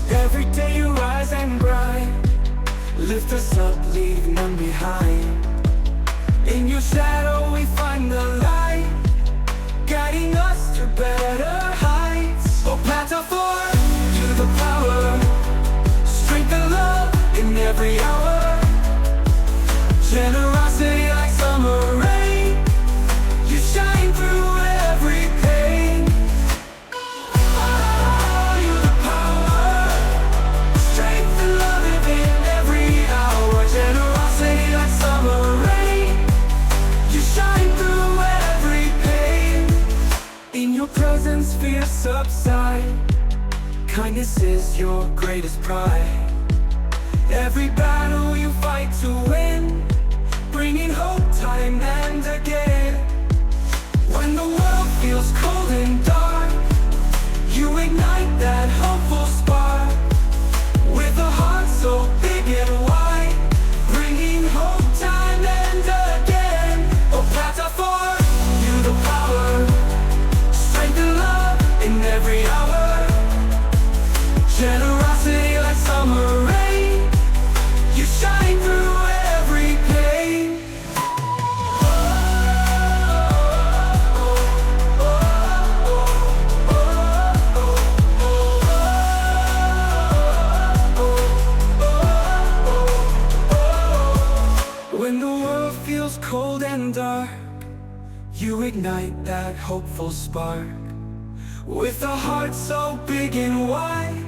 Every day you rise and grind, lift us up, leave none behind. In your shadow we find the light, guiding us to better heights. Opatafuor, to the power, strength and love in every hour. Generosity like summer rain, you shine through every pain. Oh, you're the power, is your greatest pride. Every battle you fight to win, bringing hope time and again. When the world feels cold and dark, you ignite that hopeful spark. With a heart so big and wide, bringing hope time and again. Opatafuor, you the power, strength and love in every hour. Generosity like summer rain, you shine through every pain. When the world feels cold and dark, you ignite that hopeful spark. With a heart so big and wide,